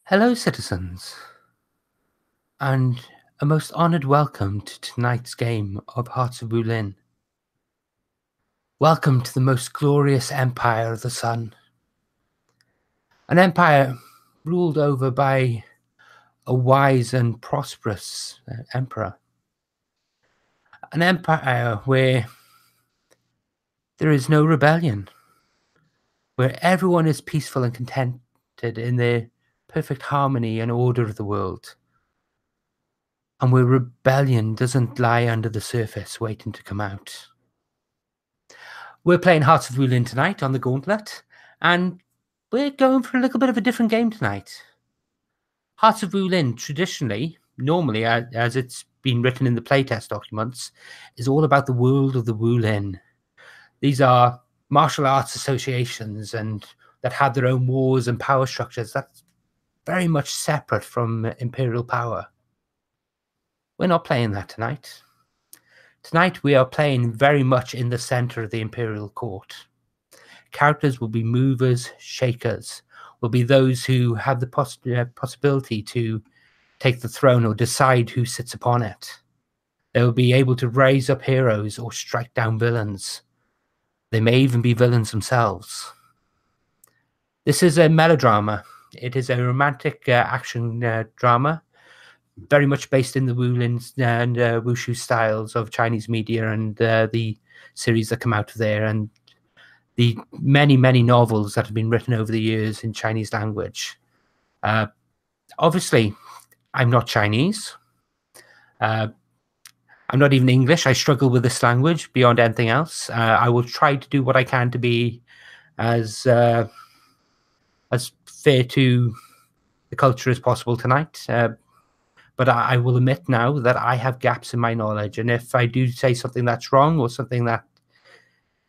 Hello, citizens, and a most honoured welcome to tonight's game of Hearts of Wulin. Welcome to the most glorious empire of the sun. An empire ruled over by a wise and prosperous emperor. An empire where there is no rebellion, where everyone is peaceful and contented in the perfect harmony and order of the world, and where rebellion doesn't lie under the surface waiting to come out. We're playing Hearts of Wulin tonight on the Gauntlet, and we're going for a little bit of a different game tonight. Hearts of Wulin, traditionally, normally, as it's been written in the playtest documents, is all about the world of the Wulin. These are martial arts associations and that have their own wars and power structures that's very much separate from imperial power. We're not playing that tonight. Tonight we are playing very much in the center of the imperial court. Characters will be movers, shakers, will be those who have the possibility to take the throne or decide who sits upon it. They will be able to raise up heroes or strike down villains. They may even be villains themselves. This is a melodrama. It is a romantic action drama, very much based in the Wulin and Wushu styles of Chinese media and the series that come out of there, and the many, many novels that have been written over the years in Chinese language. Obviously, I'm not Chinese. I'm not even English. I struggle with this language beyond anything else. I will try to do what I can to be as fair to the culture as possible tonight. But I will admit now that I have gaps in my knowledge. And if I do say something that's wrong or something that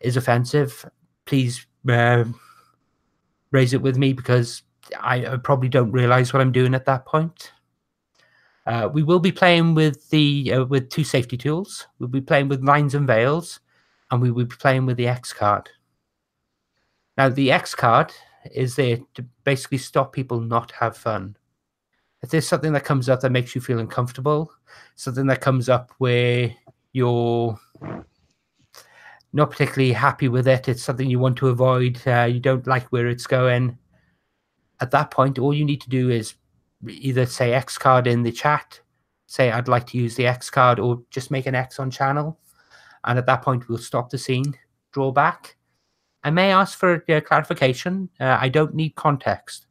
is offensive, please raise it with me, because I probably don't realize what I'm doing at that point. We will be playing with with two safety tools. We'll be playing with lines and veils, and we will be playing with the X card. Now, the X card is there to basically stop people not have fun. If there's something that comes up that makes you feel uncomfortable, something that comes up where you're not particularly happy with it, it's something you want to avoid, you don't like where it's going, at that point, all you need to do is either say X card in the chat, say I'd like to use the X card, or just make an X on channel. And at that point, we'll stop the scene, draw back. I may ask for clarification. I don't need context.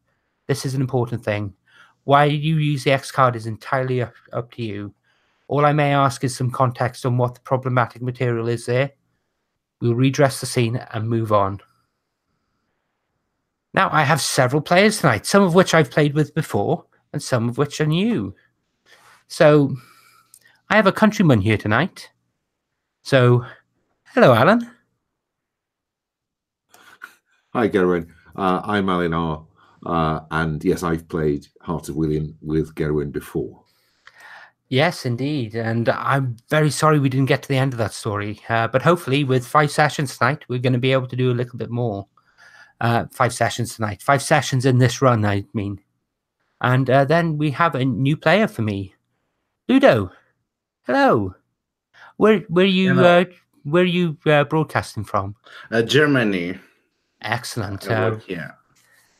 This is an important thing. Why you use the X card is entirely up to you. All I may ask is some context on what the problematic material is there. We'll redress the scene and move on. Now, I have several players tonight, some of which I've played with before, and some of which are new. So, I have a countryman here tonight. So, hello, Alan. Hi, Gerwin. I'm Alun Rees, and yes, I've played Hearts of Wulin with Gerwin before. Yes, indeed. And I'm very sorry we didn't get to the end of that story. But hopefully, with 5 sessions tonight, we're going to be able to do a little bit more. 5 sessions tonight. 5 sessions in this run, I mean. And then we have a new player for me. Ludo. Hello. Where are you broadcasting from? Germany. Excellent. Yeah.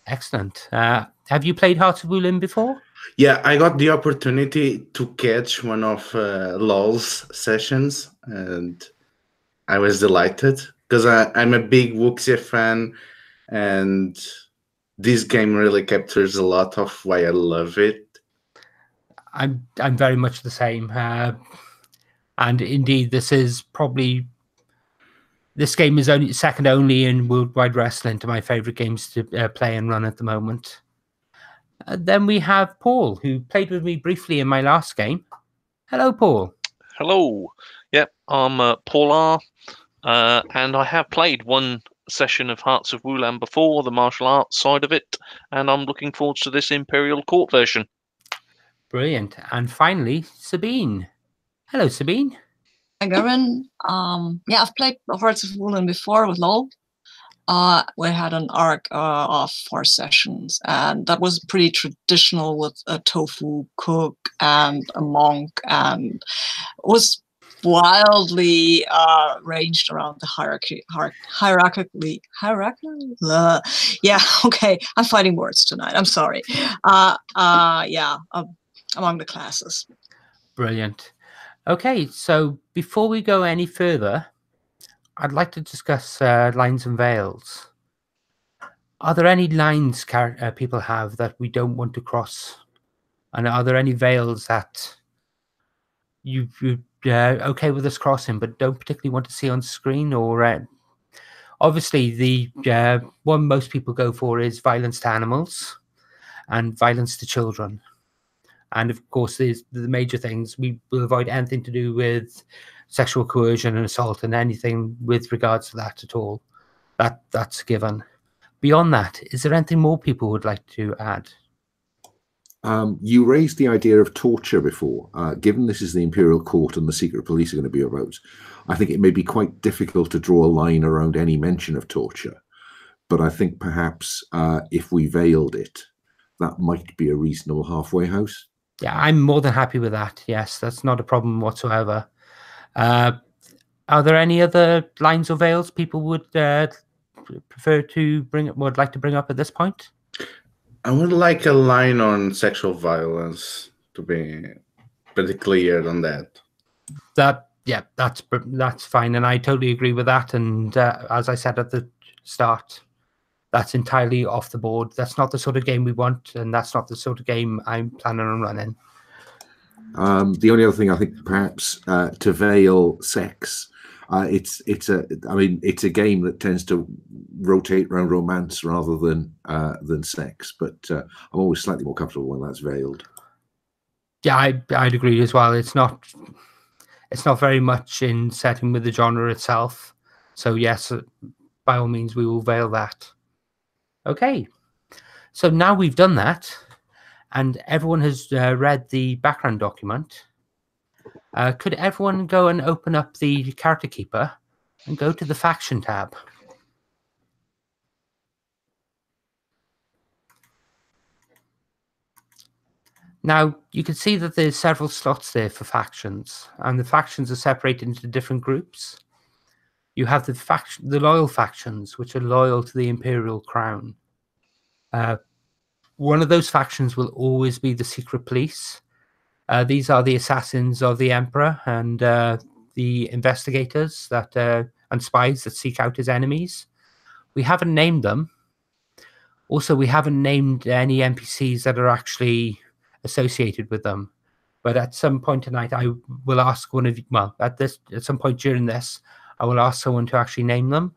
Excellent. Have you played Hearts of Wulin before? Yeah, I got the opportunity to catch one of Lowell's sessions, and I was delighted because I'm a big Wuxia fan, and this game really captures a lot of why I love it. I'm very much the same, and indeed, this game is only second only in Worldwide Wrestling to my favorite games to play and run at the moment. Then we have Paul, who played with me briefly in my last game. Hello, Paul. Hello. Yep, I'm Paul R. And I have played one session of Hearts of Wulin before, the martial arts side of it, and I'm looking forward to this Imperial Court version. Brilliant. And finally, Sabine. Hello, Sabine. Hi, Garen. Yeah, I've played Hearts of Wulin before with Lowell. we had an arc of 4 sessions, and that was pretty traditional with a tofu cook and a monk, and was wildly ranged around the hierarchically. Yeah, okay, I'm fighting words tonight. I'm sorry. Among the classes. Brilliant. Okay, so before we go any further, I'd like to discuss lines and veils. Are there any lines people have that we don't want to cross? And are there any veils that you're okay with us crossing, but don't particularly want to see on screen? Or obviously, the one most people go for is violence to animals and violence to children. And of course, there's the major things. We will avoid anything to do with sexual coercion and assault and anything with regards to that at all. That's given. Beyond that, is there anything more people would like to add? You raised the idea of torture before. Given this is the Imperial Court and the secret police are going to be about, I think it may be quite difficult to draw a line around any mention of torture. But I think perhaps if we veiled it, that might be a reasonable halfway house. Yeah, I'm more than happy with that. Yes, that's not a problem whatsoever. Are there any other lines or veils people would prefer to would like to bring up at this point? I would like a line on sexual violence to be pretty clear on that. That's fine, and I totally agree with that. And as I said at the start, that's entirely off the board. That's not the sort of game we want, and that's not the sort of game I'm planning on running. The only other thing I think perhaps to veil sex, it's a game that tends to rotate around romance rather than sex, but I'm always slightly more comfortable when that's veiled. Yeah, I'd agree as well. It's not very much in setting with the genre itself. So yes, by all means, we will veil that. Okay, so now we've done that, and everyone has read the background document. Could everyone go and open up the character keeper and go to the faction tab? Now, you can see that there's several slots there for factions, and the factions are separated into different groups. You have the loyal factions, which are loyal to the Imperial Crown. One of those factions will always be the secret police. These are the assassins of the Emperor and the investigators and spies that seek out his enemies. We haven't named them. Also, we haven't named any NPCs that are actually associated with them. But at some point tonight, I will ask one of you. Well, at some point during this, I will ask someone to actually name them.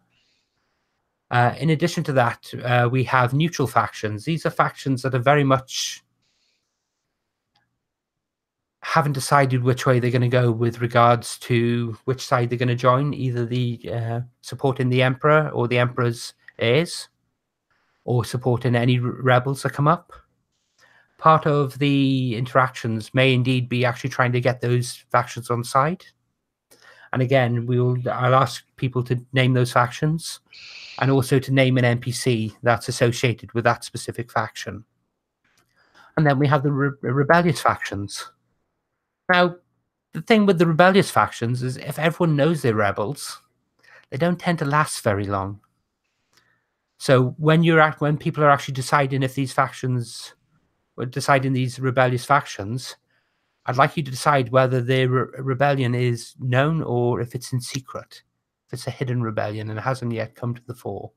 In addition to that, we have neutral factions. These are factions that are very much haven't decided which way they're going to go with regards to which side they're going to join, either the supporting the Emperor or the Emperor's heirs, or supporting any rebels that come up. Part of the interactions may indeed be actually trying to get those factions on side. And again, I'll ask people to name those factions and also to name an NPC that's associated with that specific faction. And then we have the rebellious factions. Now, the thing with the rebellious factions is if everyone knows they're rebels, they don't tend to last very long. So when people are actually deciding if these factions, deciding these rebellious factions, I'd like you to decide whether their rebellion is known or if it's in secret, if it's a hidden rebellion and it hasn't yet come to the fore.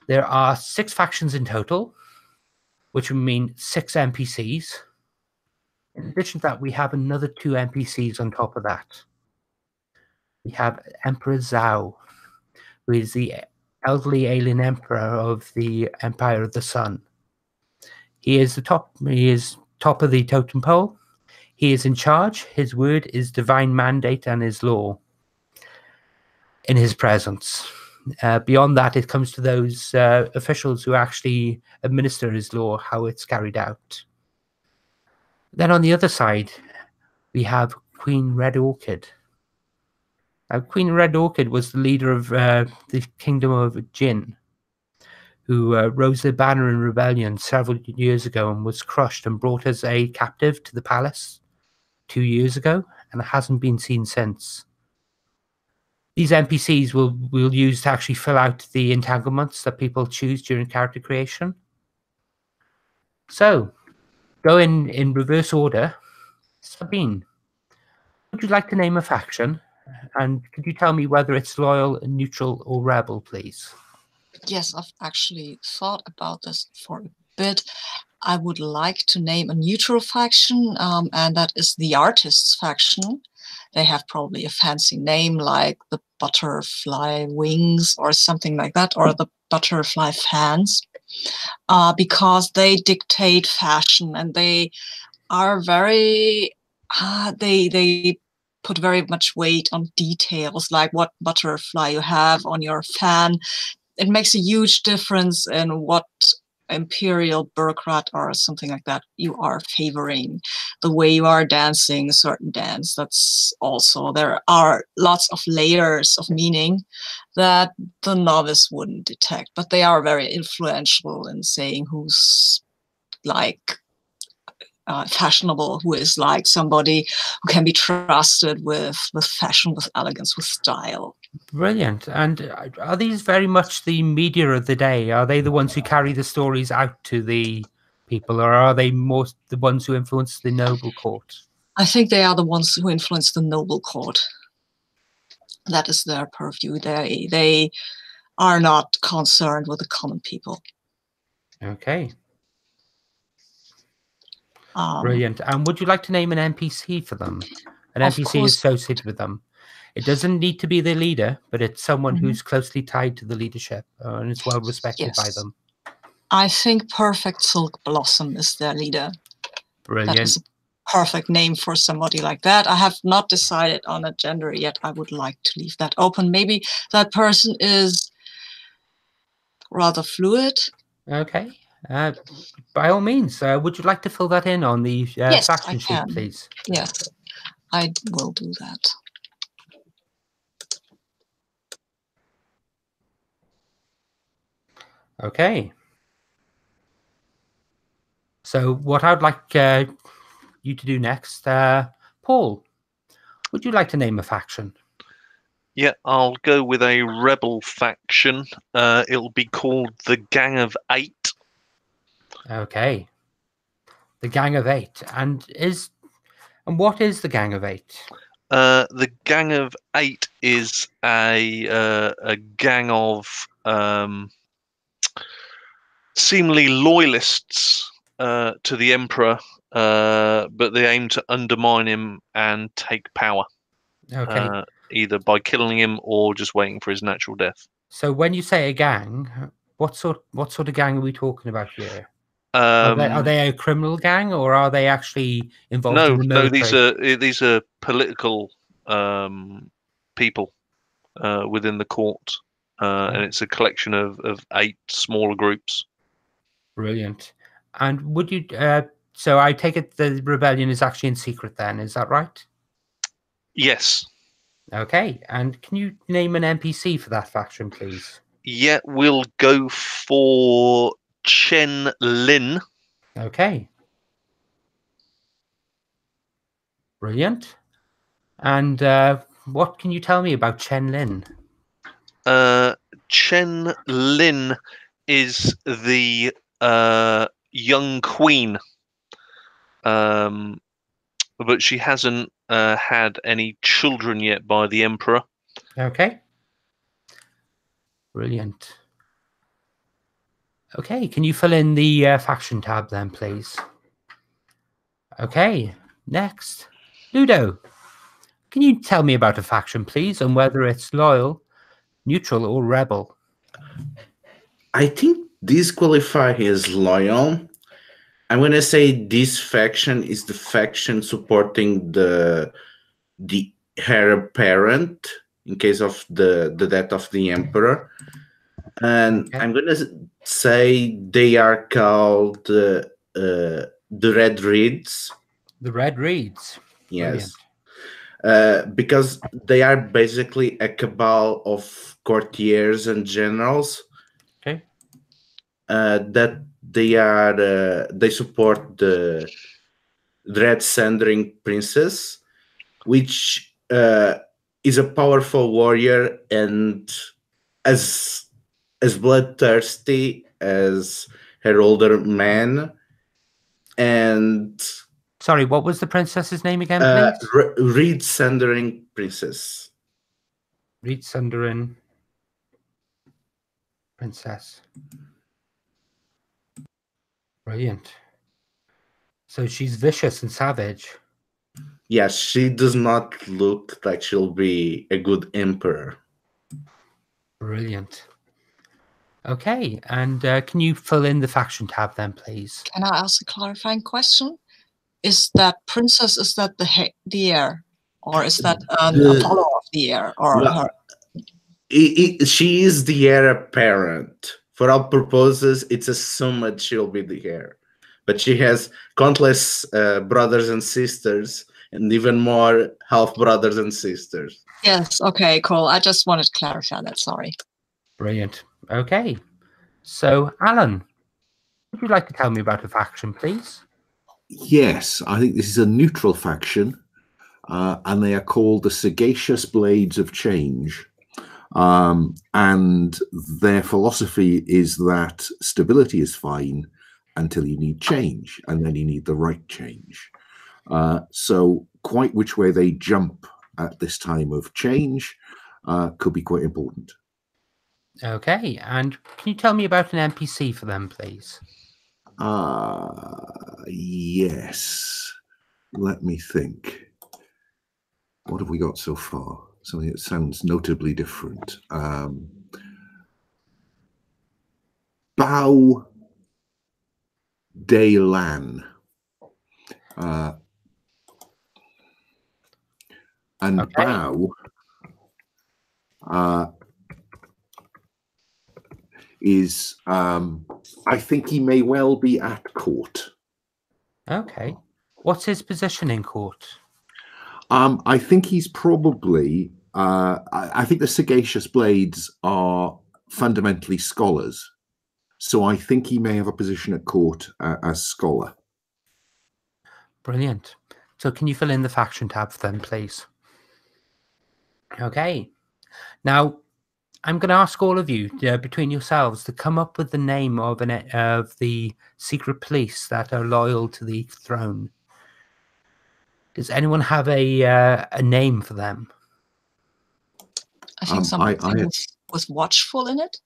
There are 6 factions in total, which would mean 6 NPCs. In addition to that, we have another 2 NPCs on top of that. We have Emperor Zhao, who is the elderly alien emperor of the Empire of the Sun. He is top of the totem pole. He is in charge. His word is divine mandate and his law in his presence. Beyond that, it comes to those officials who actually administer his law, how it's carried out. Then on the other side, we have Queen Red Orchid. Queen Red Orchid was the leader of the Kingdom of Jin, who rose their banner in rebellion several years ago and was crushed and brought as a captive to the palace 2 years ago, and hasn't been seen since. These NPCs we'll use to actually fill out the entanglements that people choose during character creation. So, go in reverse order. Sabine, would you like to name a faction? And could you tell me whether it's loyal, neutral, or rebel, please? Yes, I've actually thought about this for a bit. I would like to name a neutral faction, and that is the Artists faction. They have probably a fancy name like the Butterfly Wings or something like that, or the Butterfly Fans, because they dictate fashion and they are very, they put very much weight on details, like what butterfly you have on your fan. It makes a huge difference in what imperial bureaucrat or something like that you are favoring, the way you are dancing a certain dance. That's also, there are lots of layers of meaning that the novice wouldn't detect, but they are very influential in saying who's like fashionable, who is like somebody who can be trusted with fashion, with elegance, with style. Brilliant. And are these very much the media of the day? Are they the ones who carry the stories out to the people, or are they more the ones who influence the noble court? I think they are the ones who influence the noble court. That is their purview. They are not concerned with the common people. Okay. Brilliant. And would you like to name an NPC for them? An NPC associated with them? It doesn't need to be the leader, but it's someone who's closely tied to the leadership and is well respected by them. I think Perfect Silk Blossom is their leader. Brilliant. That is a perfect name for somebody like that. I have not decided on a gender yet. I would like to leave that open. Maybe that person is rather fluid. Okay. By all means, would you like to fill that in on the faction sheet, please? Yes, I will do that. Okay. So what I'd like you to do next, Paul, would you like to name a faction? Yeah, I'll go with a rebel faction. It'll be called the Gang of 8. Okay. The Gang of 8. And what is the Gang of 8? The Gang of 8 is a gang of seemingly loyalists to the Emperor, but they aim to undermine him and take power. Okay. Either by killing him or just waiting for his natural death. So when you say a gang, what sort of gang are we talking about here? Are they a criminal gang, or are they actually involved in the military? No, these are political people within the court, and it's a collection of 8 smaller groups. Brilliant. And would you? So I take it the rebellion is actually in secret. Then is that right? Yes. Okay. And can you name an NPC for that faction, please? Yeah, we'll go for Chen Lin. Okay. Brilliant. And what can you tell me about Chen Lin? Chen Lin is the young queen, but she hasn't had any children yet by the Emperor. Okay. Brilliant. Okay, can you fill in the faction tab then, please? Okay, next. Ludo, can you tell me about a faction, please, and whether it's loyal, neutral, or rebel? I think this qualifies as loyal. I'm going to say this faction is the faction supporting the heir apparent in case of the death of the Emperor. And I'm going to say they are called the Red Reeds. The Red Reeds. Yes. because they are basically a cabal of courtiers and generals. Okay. That they support the Dread Sundering Princess, which is a powerful warrior and as bloodthirsty as her older man. And Sorry, what was the princess's name again, please? Red Sundering Princess. Red Sundering Princess. Brilliant. So she's vicious and savage. Yes, she does not look like she'll be a good emperor. Brilliant. Okay, and can you fill in the faction tab then, please? Can I ask a clarifying question? Is that princess, is that the heir? Or is that a follower of the heir? Or Well, she is the heir apparent. For all purposes, it's assumed she'll be the heir. But she has countless brothers and sisters, and even more half-brothers and sisters. Yes, okay, cool. I just wanted to clarify that, sorry. Brilliant. Okay. So, Alan, would you like to tell me about a faction, please? Yes, I think this is a neutral faction, and they are called the Sagacious Blades of Change. And their philosophy is that stability is fine until you need change, and then you need the right change. So quite which way they jump at this time of change could be quite important. Okay, and can you tell me about an NPC for them, please? Yes. Let me think. What have we got so far? Something that sounds notably different. Bao De Lan. And Okay. Bao is, I think he may well be at court. Okay. What's his position in court? I think he's probably, I think the Sagacious Blades are fundamentally scholars. So I think he may have a position at court as scholar. Brilliant. So can you fill in the faction tab for them, please? Okay. Now, I'm going to ask all of you, between yourselves, to come up with the name of the secret police that are loyal to the throne. Does anyone have a name for them? I think something was watchful in it.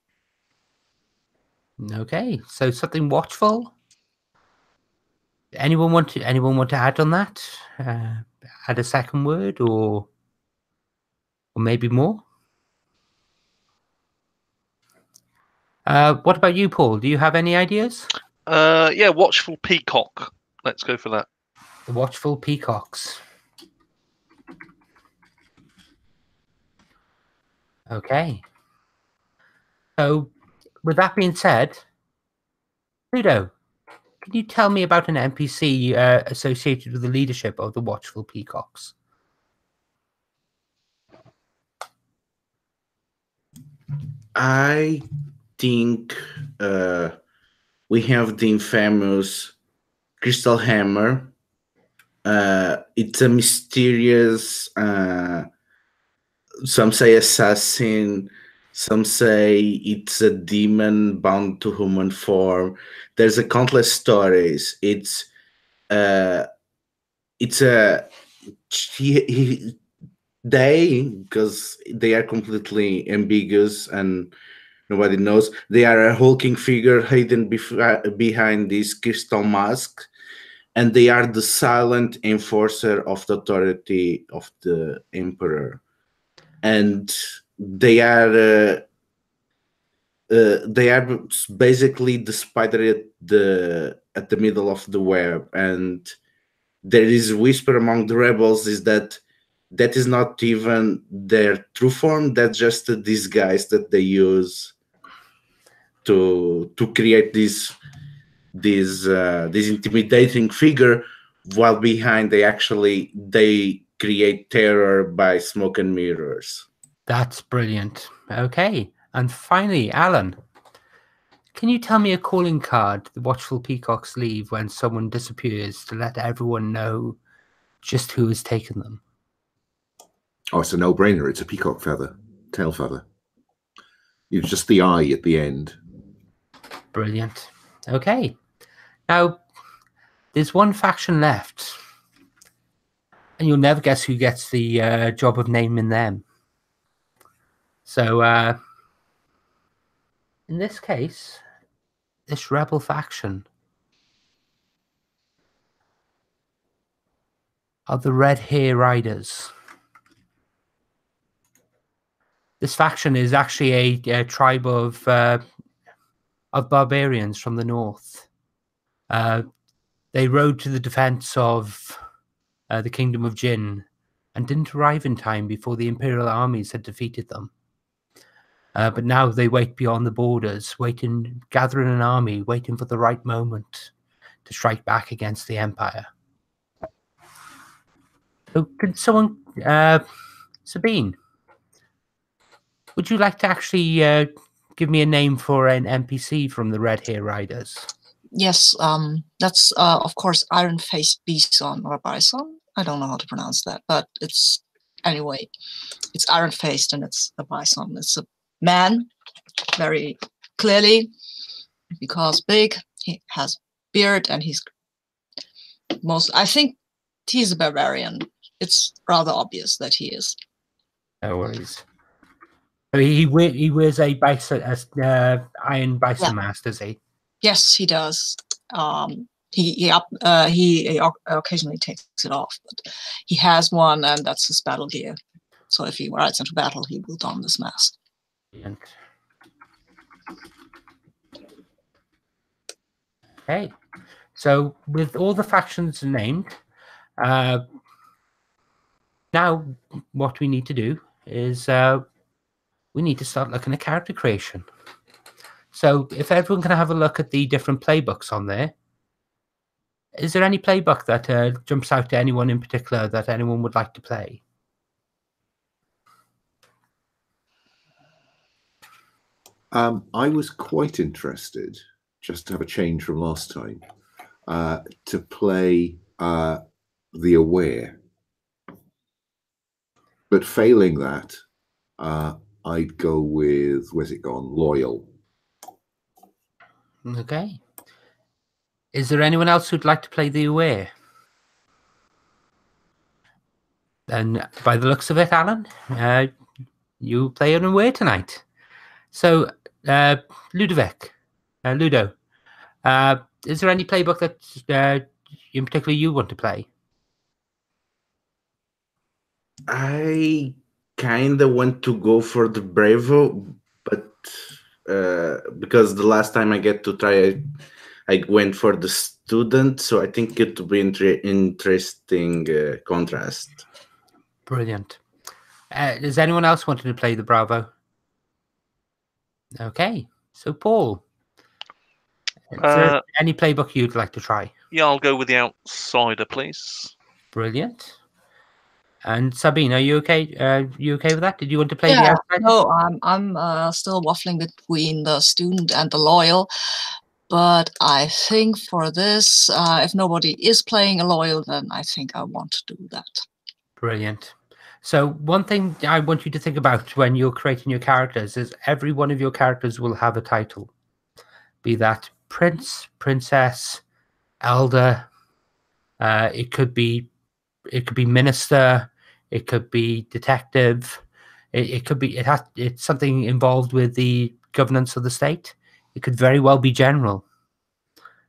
Okay, so something watchful. Anyone want to add on that? Add a second word, or maybe more? What about you, Paul? Do you have any ideas? Yeah, Watchful Peacock. Let's go for that. The Watchful Peacocks. Okay. So, with that being said, Ludo, can you tell me about an NPC associated with the leadership of the Watchful Peacocks? I think we have the infamous Crystal Hammer. It's a mysterious, some say assassin, some say it's a demon bound to human form. There's a countless stories. It's a they, because they are completely ambiguous and nobody knows, they are a hulking figure hidden behind this crystal mask, and they are the silent enforcer of the authority of the emperor. And they are basically the spider at the middle of the web. And there is a whisper among the rebels is that is not even their true form. That's just a disguise that they use to create this intimidating figure, while behind they create terror by smoke and mirrors. That's brilliant. Okay. And finally, Alan, can you tell me a calling card the Watchful Peacocks leave when someone disappears to let everyone know just who has taken them? Oh, it's a no-brainer. It's a peacock feather, tail feather. It's just the eye at the end. Brilliant. Okay. Now, there's one faction left, and you'll never guess who gets the job of naming them. So, in this case, this rebel faction are the Red Hair Riders. This faction is actually a tribe of barbarians from the north. They rode to the defense of the Kingdom of Jin and didn't arrive in time before the imperial armies had defeated them. But now they wait beyond the borders, gathering an army, waiting for the right moment to strike back against the Empire. So, could someone, Sabine, would you like to actually give me a name for an NPC from the Red Hair Riders? Yes, that's of course Iron-Faced Bison or Bison. I don't know how to pronounce that, but it's anyway, it's iron-faced and it's a bison. It's a man, very clearly, because big. He has beard and I think he's a barbarian. It's rather obvious that he is. No worries. So he wears a bison, iron bison mask, does he? Yes, he does. He occasionally takes it off, but he has one, and that's his battle gear. So if he rides into battle, he will don this mask. Brilliant. Okay, so with all the factions named, now what we need to do is we need to start looking at character creation. So if everyone can have a look at the different playbooks on there, is there any playbook that jumps out to anyone in particular that anyone would like to play? I was quite interested, just to have a change from last time, to play the Aware. But failing that, I'd go with, where's it gone? Loyal. Okay. Is there anyone else who'd like to play the Aware? And by the looks of it, Alan, you play an Aware tonight. So, Ludo, is there any playbook that in particular you want to play? I kind of want to go for the Bravo, but because the last time I get to try it, I went for the student, so I think it would be interesting contrast. Brilliant. Does anyone else want to play the Bravo? Okay, so Paul, is there any playbook you'd like to try? Yeah, I'll go with the Outsider, please. Brilliant. And Sabine, are you okay? You okay with that? Did you want to play the Outsider? No, I'm still waffling between the student and the loyal. But I think for this, if nobody is playing a loyal, then I think I want to do that. Brilliant. So one thing I want you to think about when you're creating your characters is every one of your characters will have a title. Be that prince, princess, elder. It could be minister. It could be detective. It's something involved with the governance of the state. It could very well be general.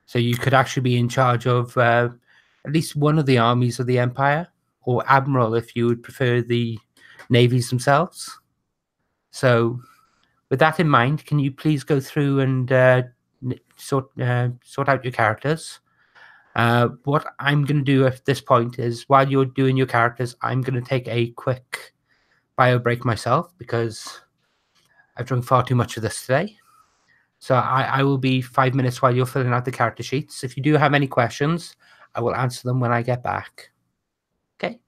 So you could actually be in charge of at least one of the armies of the Empire, or Admiral if you would prefer the navies themselves. So with that in mind, can you please go through and sort out your characters? What I'm going to do at this point is, while you're doing your characters, I'm going to take a quick bio break myself because I've drunk far too much of this today. So I will be 5 minutes while you're filling out the character sheets. If you do have any questions, I will answer them when I get back. Okay?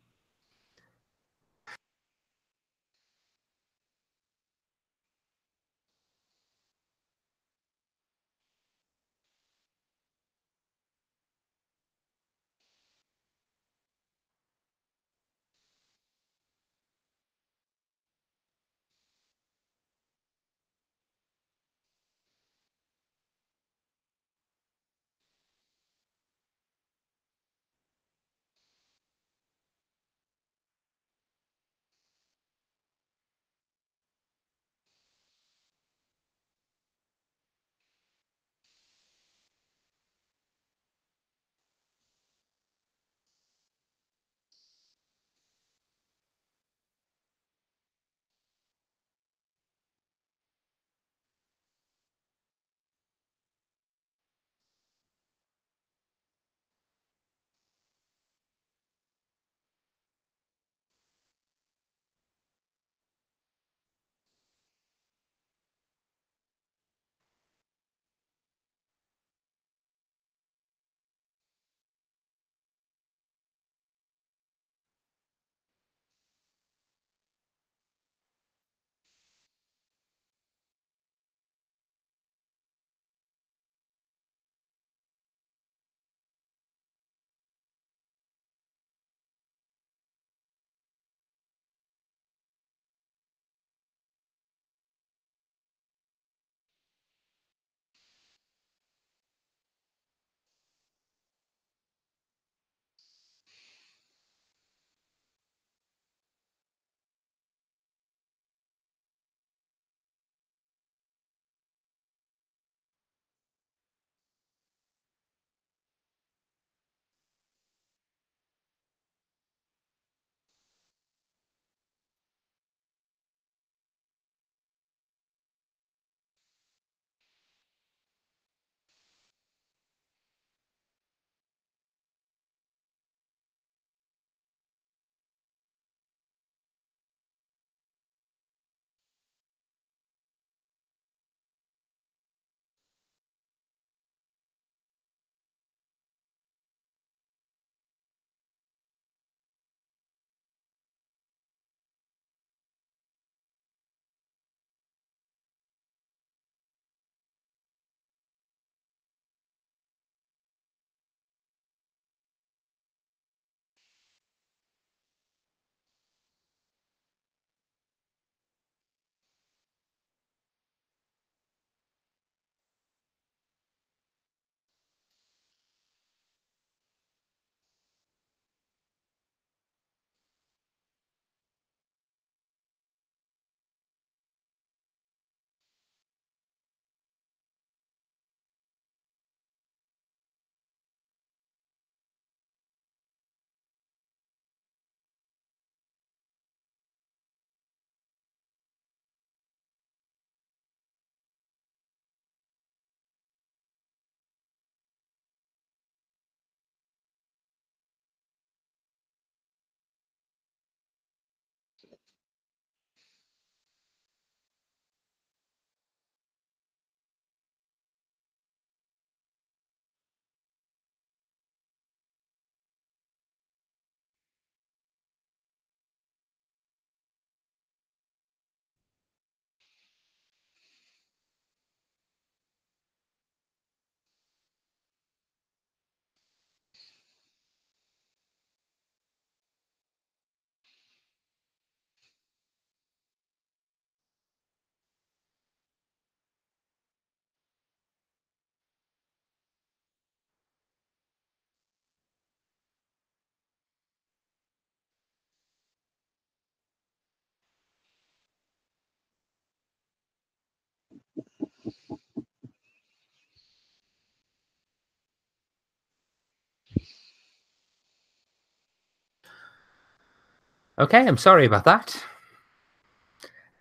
Okay, I'm sorry about that.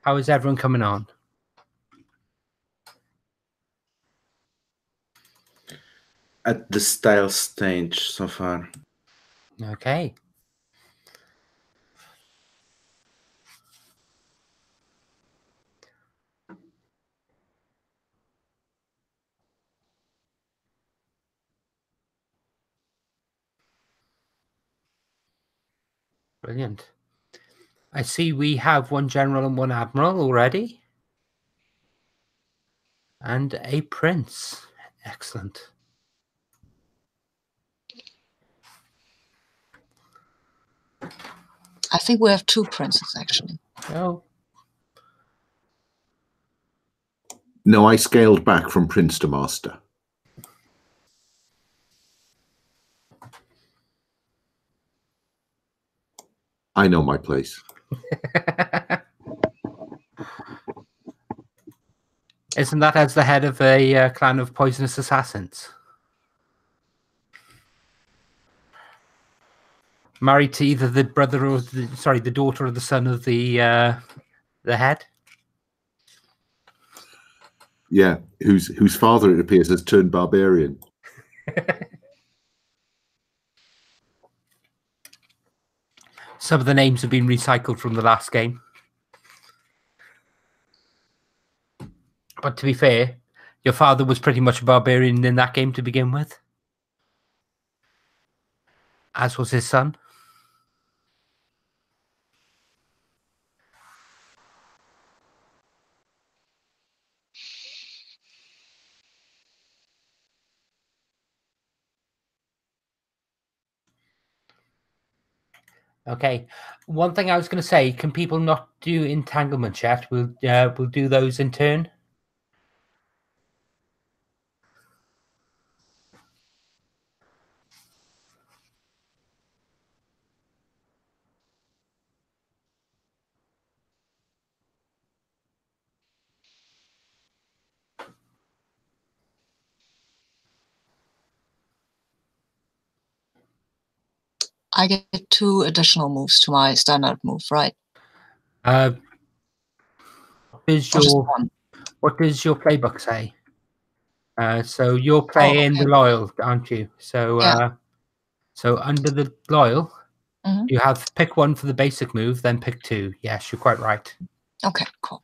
How is everyone coming on? At the style stage so far. Okay. Brilliant. I see we have one general and one admiral already. And a prince. Excellent. I think we have 2 princes, actually. Oh, No, I scaled back from prince to master. I know my place. isn't that as the head of a clan of poisonous assassins? Married to either the brother or the daughter or the son of the head. Yeah, whose father, it appears, has turned barbarian. Some of the names have been recycled from the last game. But to be fair, your father was pretty much a barbarian in that game to begin with. As was his son. Okay. One thing I was going to say, can people not do entanglements yet? We'll do those in turn. I get 2 additional moves to my standard move, right? What does Or just your 1? what does your playbook say? So you're playing the loyal, aren't you? So Yeah. so under the loyal, Mhm. you have pick 1 for the basic move, then pick 2. Yes, you're quite right. Okay, cool.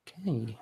Okay.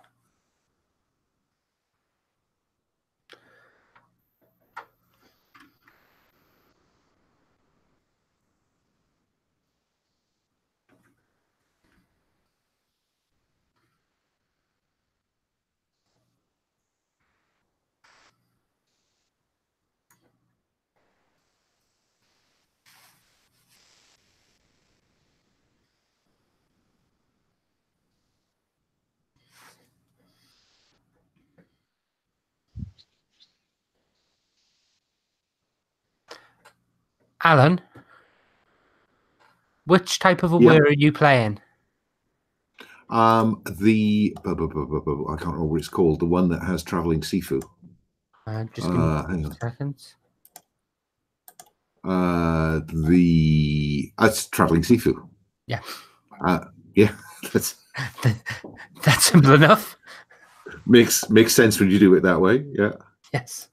Alan, which type of a Yeah. were are you playing? I can't remember what it's called. The one that has traveling Sifu. Just give me Hang on. seconds. That's traveling Sifu. Yeah. Yeah, that's That's simple enough. makes sense when you do it that way. Yeah. Yes.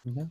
Okay.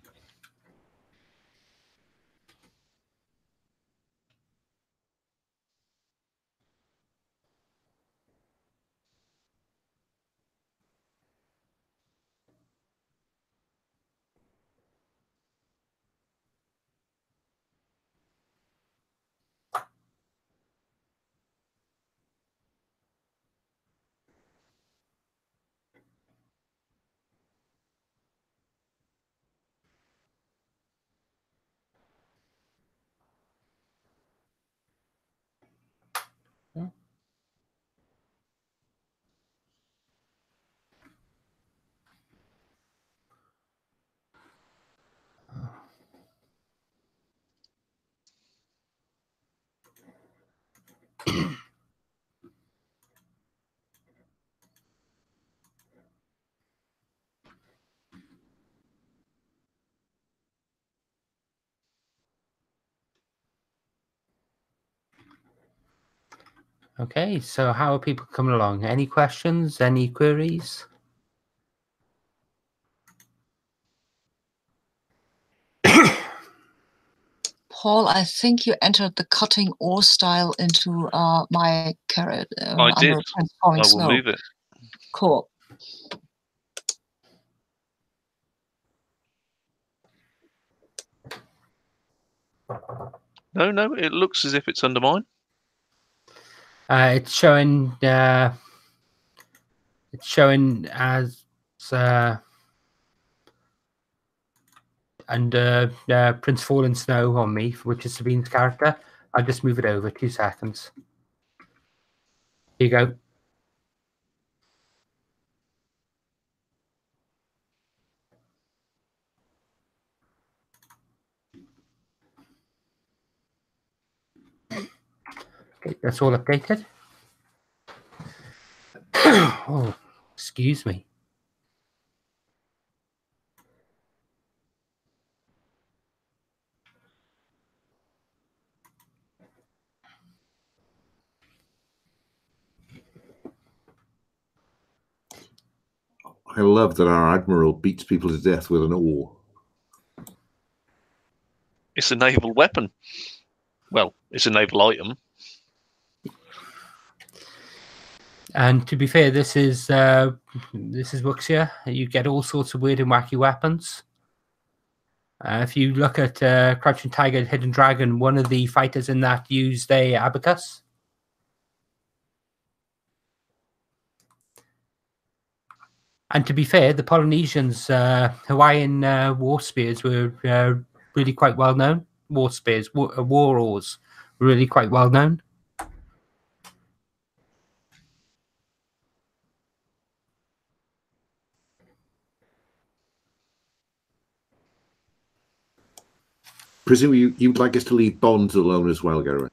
Okay, so how are people coming along? Any questions? Any queries? Paul, I think you entered the cutting ore style into my carrot I did. under transforming I will snow. move it. Cool. No, it looks as if it's under mine. It's showing. It's showing as under Prince Fallen Snow on me, which is Sabine's character. I'll just move it over. 2 seconds. Here you go. Okay, that's all updated. Oh, excuse me. I love that our Admiral beats people to death with an oar. It's a naval weapon. Well, it's a naval item. And to be fair, this is Wuxia. You get all sorts of weird and wacky weapons. If you look at Crouching Tiger and Hidden Dragon, one of the fighters in that used a abacus. And to be fair, the Polynesians' Hawaiian war spears were really quite well known. War spears, war oars, were really quite well known. Presume you'd like us to leave bonds alone as well, Gary?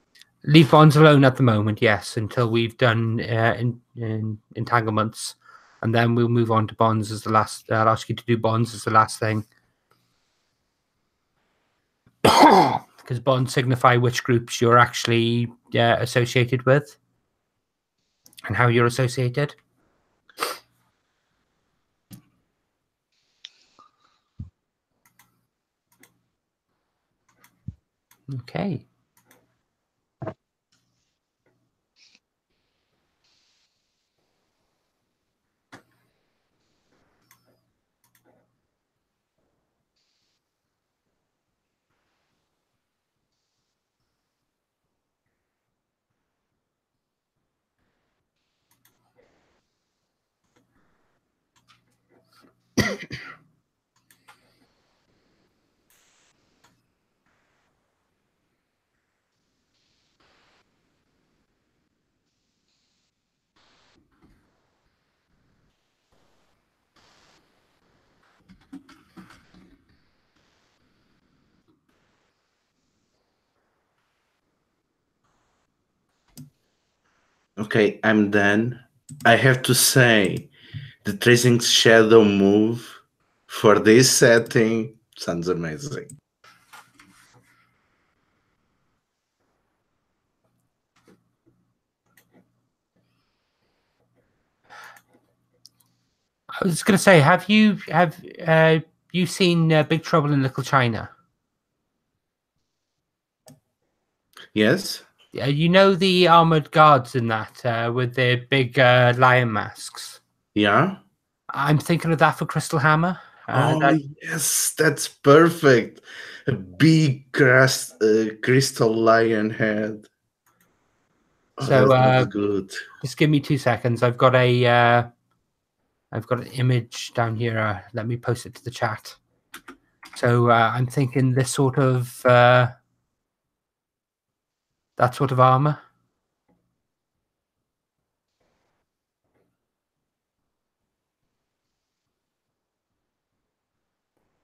Leave bonds alone at the moment, yes, until we've done entanglements, and then we'll move on to bonds as the last. I'll ask you to do bonds as the last thing, because bonds signify which groups you're actually associated with, and how you're associated. Okay. Okay, I'm done. I have to say, the Tracing Shadow move for this setting sounds amazing. I was going to say, have you seen Big Trouble in Little China? Yes? You know the armored guards in that with their big lion masks. Yeah? I'm thinking of that for Crystal Hammer. Yes, that's perfect. A big crystal lion head. Oh, So that's good. Just give me 2 seconds. I've got an image down here. Let me post it to the chat. So I'm thinking this sort of that sort of armor.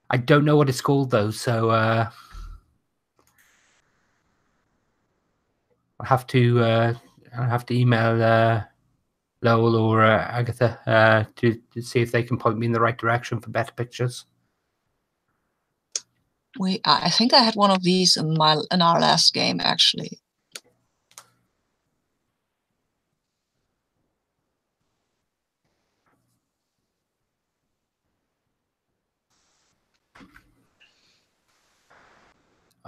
I don't know what it's called though, so I'll have to email Lowell or Agatha to see if they can point me in the right direction for better pictures. I think I had one of these in our last game actually.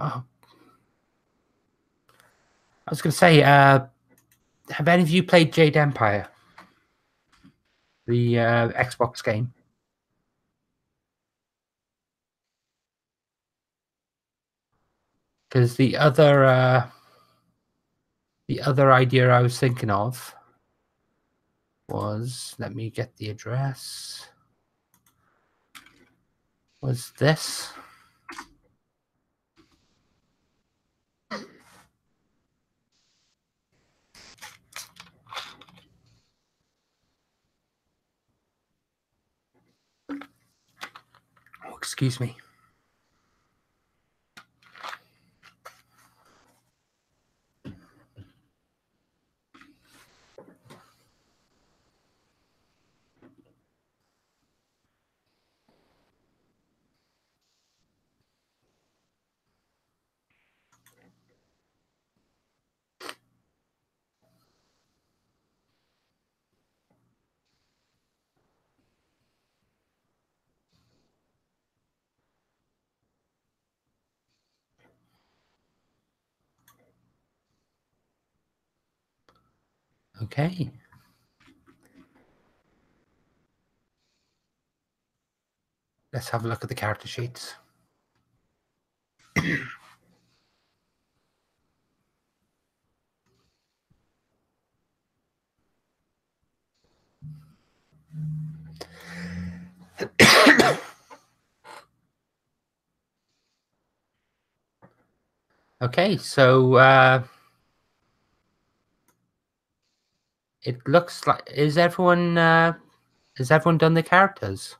Oh. I was going to say, have any of you played Jade Empire? The Xbox game? Because the other idea I was thinking of was, let me get the address, was this. Oh, excuse me. Okay. Let's have a look at the character sheets. Okay, so it looks like is everyone done the characters?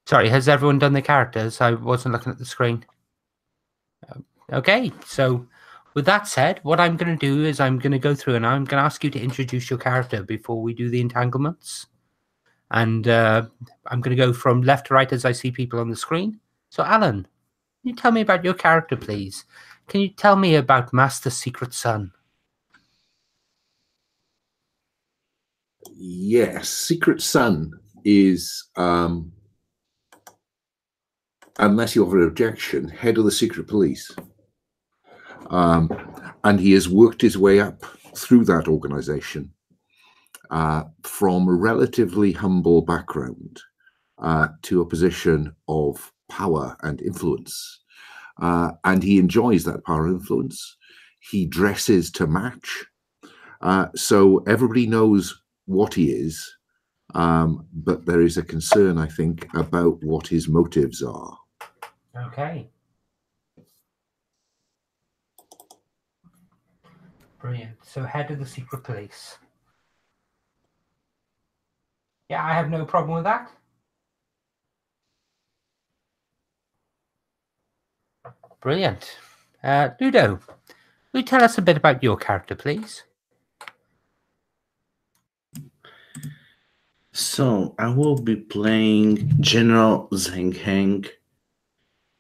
Sorry, has everyone done the characters? I wasn't looking at the screen. Okay, so with that said, what I'm going to do is I'm going to go through and I'm going to ask you to introduce your character before we do the entanglements. And I'm going to go from left to right as I see people on the screen. So, Alan, can you tell me about your character, please? Can you tell me about Master Secret Son? Yes, Secret Son is, unless you have an objection, head of the secret police. And he has worked his way up through that organization from a relatively humble background to a position of power and influence. And he enjoys that power and influence. He dresses to match. So everybody knows what he is, but there is a concern, I think, about what his motives are. Okay. Brilliant. So head of the secret police. Yeah, I have no problem with that. Brilliant. Ludo, will you tell us a bit about your character, please? So I will be playing General Zheng Heng.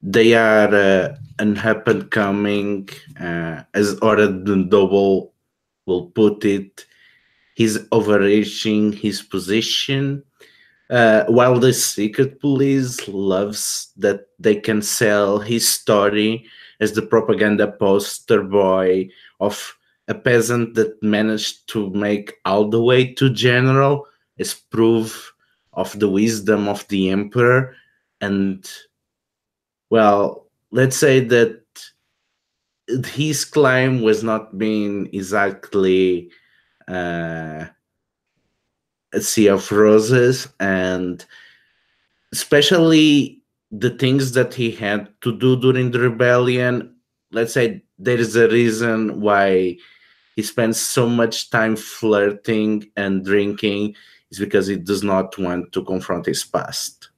They are an up-and-coming, as Ored Double will put it, he's overreaching his position, while the secret police loves that they can sell his story as the propaganda poster boy of a peasant that managed to make all the way to general as proof of the wisdom of the emperor. And, well, let's say that his claim was not being exactly a sea of roses, and especially the things that he had to do during the rebellion. Let's say there is a reason why he spends so much time flirting and drinking, is because he does not want to confront his past.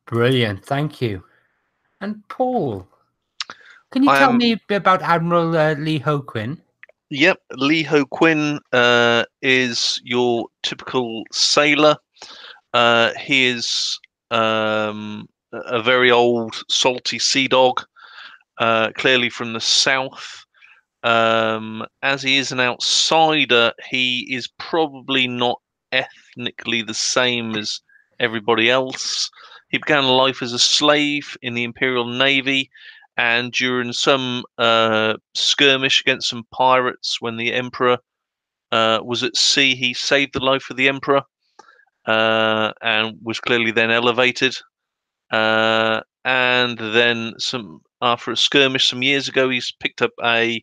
Brilliant, thank you. And Paul, can you tell me a bit about Admiral Lee Ho Quinn? Yep, Lee Ho Quinn is your typical sailor. He is a very old, salty sea dog. clearly from the south. As he is an outsider, he is probably not ethnically the same as everybody else. He began life as a slave in the Imperial Navy, and during some skirmish against some pirates when the Emperor was at sea, he saved the life of the Emperor and was clearly then elevated. And then after a skirmish some years ago, he's picked up a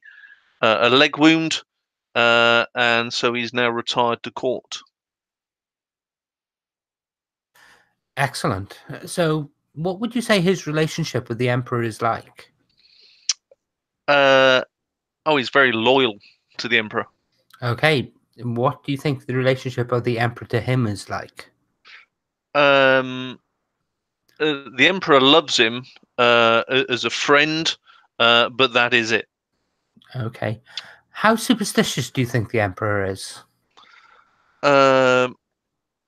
leg wound, and so he's now retired to court. Excellent. So, what would you say his relationship with the Emperor is like? He's very loyal to the Emperor. Okay. And what do you think the relationship of the Emperor to him is like? The Emperor loves him as a friend, but that is it. Okay. How superstitious do you think the Emperor is?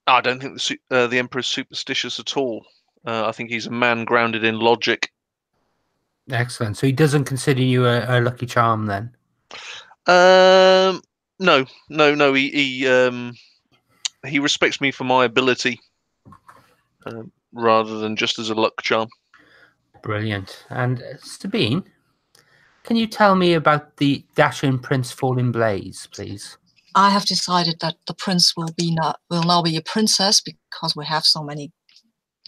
I don't think the Emperor is superstitious at all. I think he's a man grounded in logic. Excellent. So he doesn't consider you a lucky charm then? No. He respects me for my ability, rather than just as a luck charm. Brilliant. And Sabine, can you tell me about the dashing Prince Falling Blaze, please? I have decided that the prince will now be a princess because we have so many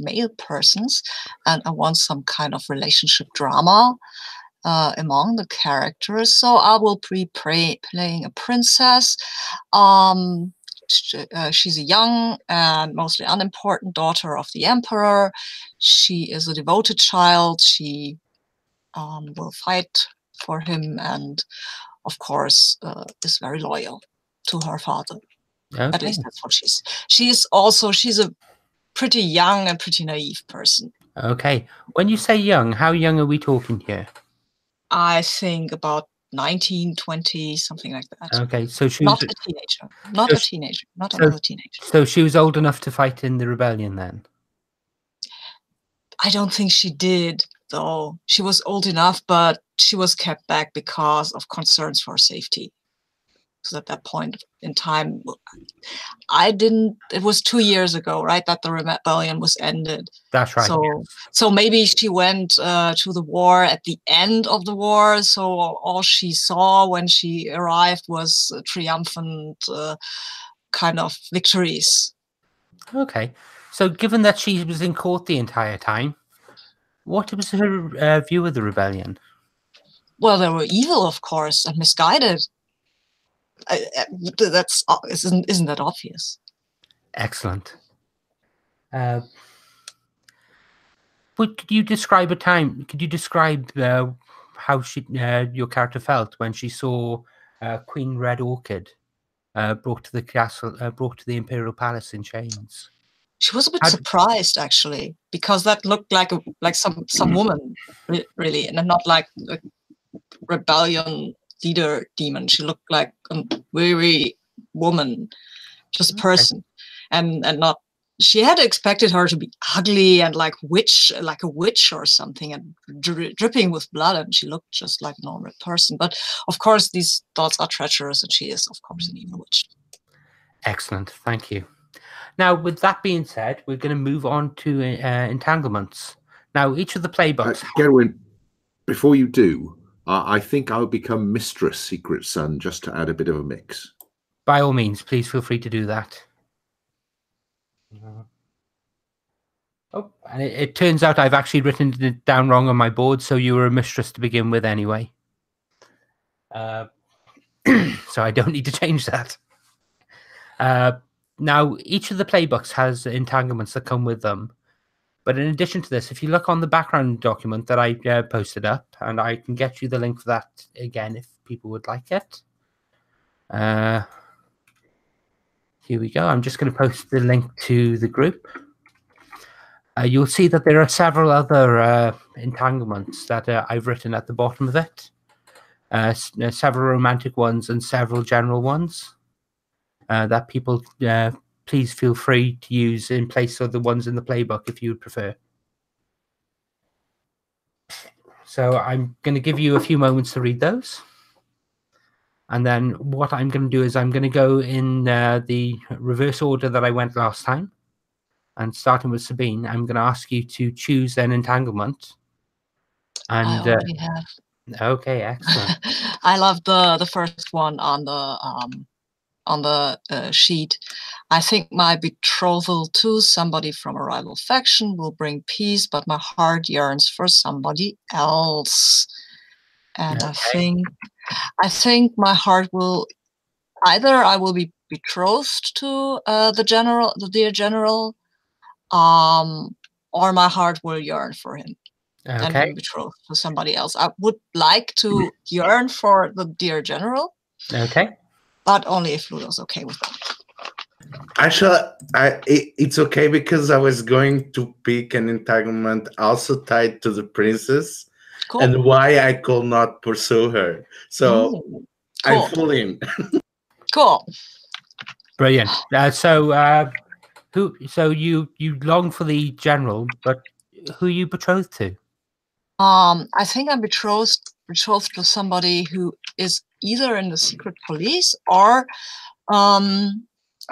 male persons, and I want some kind of relationship drama among the characters. So I will be playing a princess. She's a young and mostly unimportant daughter of the Emperor. She is a devoted child. She will fight for him, and of course is very loyal to her father. Okay. At least that's what she's a pretty young and pretty naive person. Okay. When you say young, how young are we talking here? I think about 19, 20, something like that. Okay, so she not was a teenager. Not a teenager. Not another teenager. So she was old enough to fight in the rebellion then? I don't think she did, though. She was old enough, but she was kept back because of concerns for safety. Because at that point in time, it was 2 years ago, right, that the rebellion was ended. That's right. So maybe she went to the war at the end of the war, so all she saw when she arrived was triumphant kind of victories. Okay. So given that she was in court the entire time, what was her view of the rebellion? Well, they were evil, of course, and misguided. Isn't that obvious? Excellent. Could you describe a time? Could you describe how your character felt when she saw Queen Red Orchid brought to the castle, brought to the Imperial Palace in chains? She was a bit surprised, actually, because that looked like some woman, really, and not like a rebellion leader demon. She looked like a weary woman, just a person, and not. She had expected her to be ugly and like a witch or something, and dripping with blood, and she looked just like a normal person. But of course, these thoughts are treacherous, and she is, of course, an evil witch. Excellent, thank you. Now, with that being said, we're going to move on to Entanglements. Now, each of the playbooks. Gerwin, before you do, I think I'll become Mistress Secret Son just to add a bit of a mix. By all means, please feel free to do that. Oh, and it turns out I've actually written it down wrong on my board, so you were a mistress to begin with anyway. So I don't need to change that. Now, each of the playbooks has entanglements that come with them. But in addition to this, if you look on the background document that I posted up, and I can get you the link for that again if people would like it. Here we go. I'm just going to post the link to the group. You'll see that there are several other entanglements that I've written at the bottom of it. Several romantic ones and several general ones that people please feel free to use in place of the ones in the playbook if you would prefer. So I'm going to give you a few moments to read those. And then what I'm going to do is I'm going to go in the reverse order that I went last time. And starting with Sabine, I'm going to ask you to choose an entanglement. And I already have. Okay, excellent. I love the first one on the sheet. I think my betrothal to somebody from a rival faction will bring peace, but my heart yearns for somebody else. And Okay. I think my heart will either I will be betrothed to the dear general, or my heart will yearn for him and Okay. be betrothed to somebody else. I would like to yearn for the dear general, Okay. but only if Ludo's okay with that. Actually, it's okay because I was going to pick an entanglement also tied to the princess, Cool. and why I could not pursue her. So Cool. I'm full in. Cool. Brilliant. So you long for the general, but who are you betrothed to? I think I'm betrothed to somebody who is either in the secret police or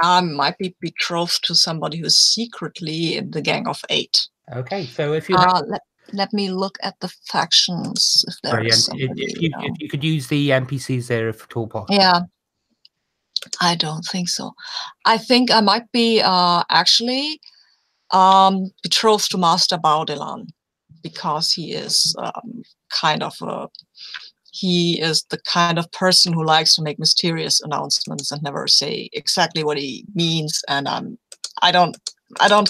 I might be betrothed to somebody who's secretly in the Gang of Eight. Okay, so if you have... let me look at the factions if there is somebody. If you could use the NPCs there if at all possible. Yeah, I don't think so. I think I might be actually betrothed to Master Baudelan, because he is he is the kind of person who likes to make mysterious announcements and never say exactly what he means. And I don't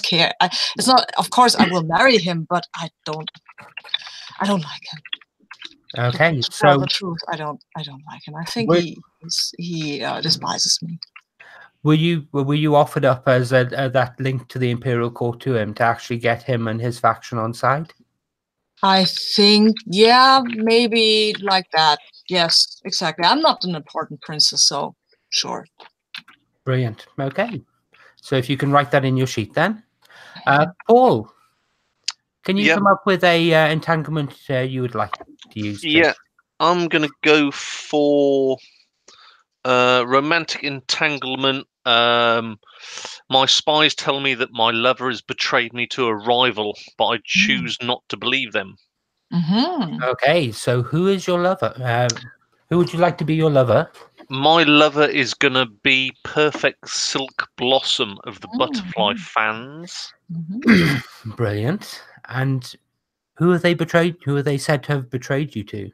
care. It's not. Of course, I will marry him, but I don't like him. Okay, to so tell the truth, I don't like him. I think he despises me. were you offered up as that link to the Imperial Court to him to actually get him and his faction on side? I think, yeah, maybe like that. Yes, exactly. I'm not an important princess, so sure. Brilliant. Okay, so if you can write that in your sheet, then Paul, can you come up with a entanglement you would like to use? Yeah, I'm gonna go for romantic entanglement. My spies tell me that my lover has betrayed me to a rival, but I choose not to believe them. Mm-hmm. Okay, so who is your lover? Who would you like to be your lover? My lover is gonna be Perfect Silk Blossom of the Butterfly Fans. Mm-hmm. Brilliant. And who have they betrayed? Who are they said to have betrayed you to?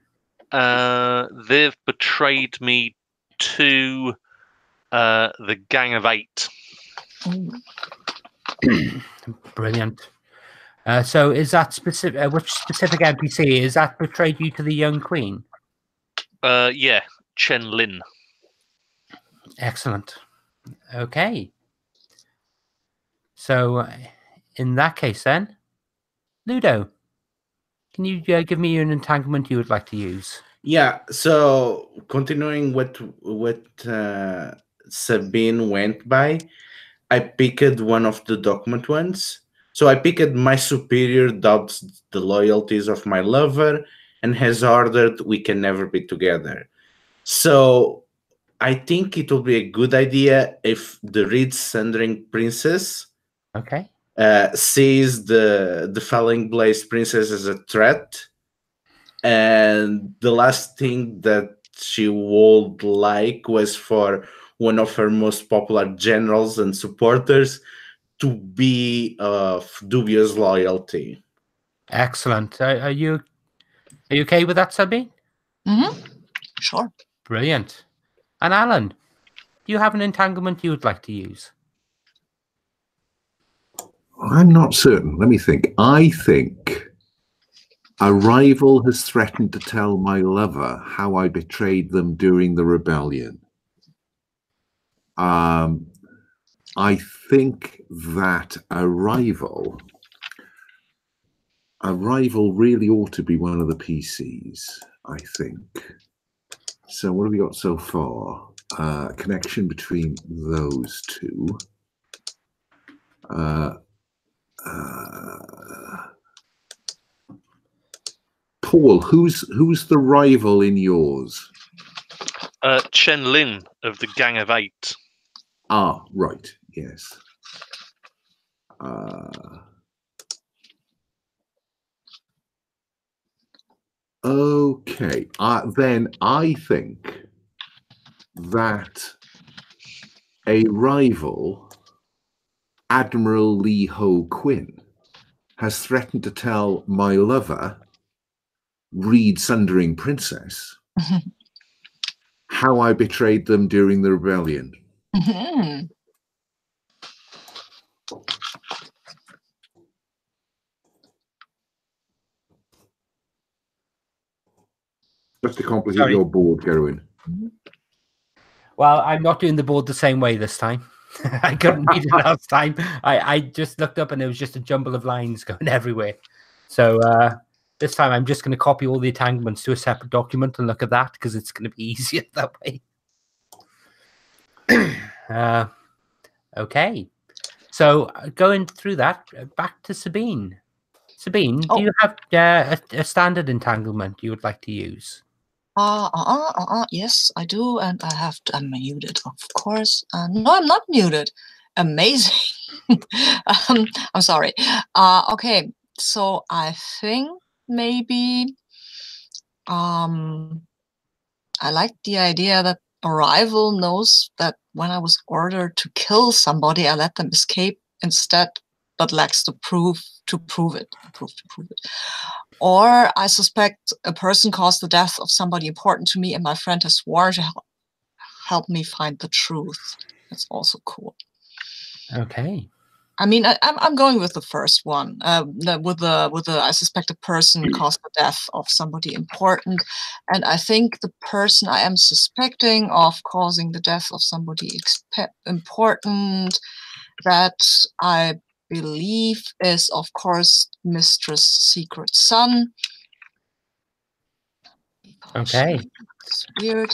They've betrayed me to the Gang of Eight. Brilliant. So is that specific? Which specific NPC is that betrayed you to the young queen? Yeah, Chen Lin. Excellent. Okay. So in that case, then, Ludo, can you give me an entanglement you would like to use? Yeah. So continuing what Sabine went by, I picked one of the document ones. So I picked my superior doubts the loyalties of my lover and has ordered we can never be together. So I think it will be a good idea if the Reed Sundering Princess sees the Falling Blaze Princess as a threat, and the last thing that she would like was for one of her most popular generals and supporters to be of dubious loyalty. Excellent. Are you okay with that, Sabine? Mm-hmm. Sure. Brilliant. And Alan, do you have an entanglement you would like to use? I'm not certain. Let me think. I think a rival has threatened to tell my lover how I betrayed them during the rebellion. I think that a rival really ought to be one of the PCs, I think. So what have we got so far? Connection between those two. Paul, who's the rival in yours? Chen Lin of the Gang of Eight. Ah, right. Yes. Okay. Then I think that a rival, Admiral Lee Ho Quinn, has threatened to tell my lover, Reed Sundering Princess, how I betrayed them during the rebellion. Just to complicate your board, Gerwin. Well, I'm not doing the board the same way this time. I couldn't read it last time. I just looked up and it was just a jumble of lines going everywhere. So this time I'm just going to copy all the entanglements to a separate document and look at that because it's going to be easier that way. Okay. So going through that, back to Sabine. Sabine, do you have a standard entanglement you would like to use? Yes, I do, and I have to unmute it, of course. No, I'm not muted. Amazing. I'm sorry. Okay, so I think maybe I like the idea that a rival knows that when I was ordered to kill somebody, I let them escape instead, but lacks the proof to prove it. Or I suspect a person caused the death of somebody important to me, and my friend has sworn to help me find the truth. That's also cool. Okay. I mean, I'm going with the first one. With the I suspect a person caused the death of somebody important, and I think the person I am suspecting of causing the death of somebody important, that I believe is, of course, Mistress Secret Son. Okay. It's weird.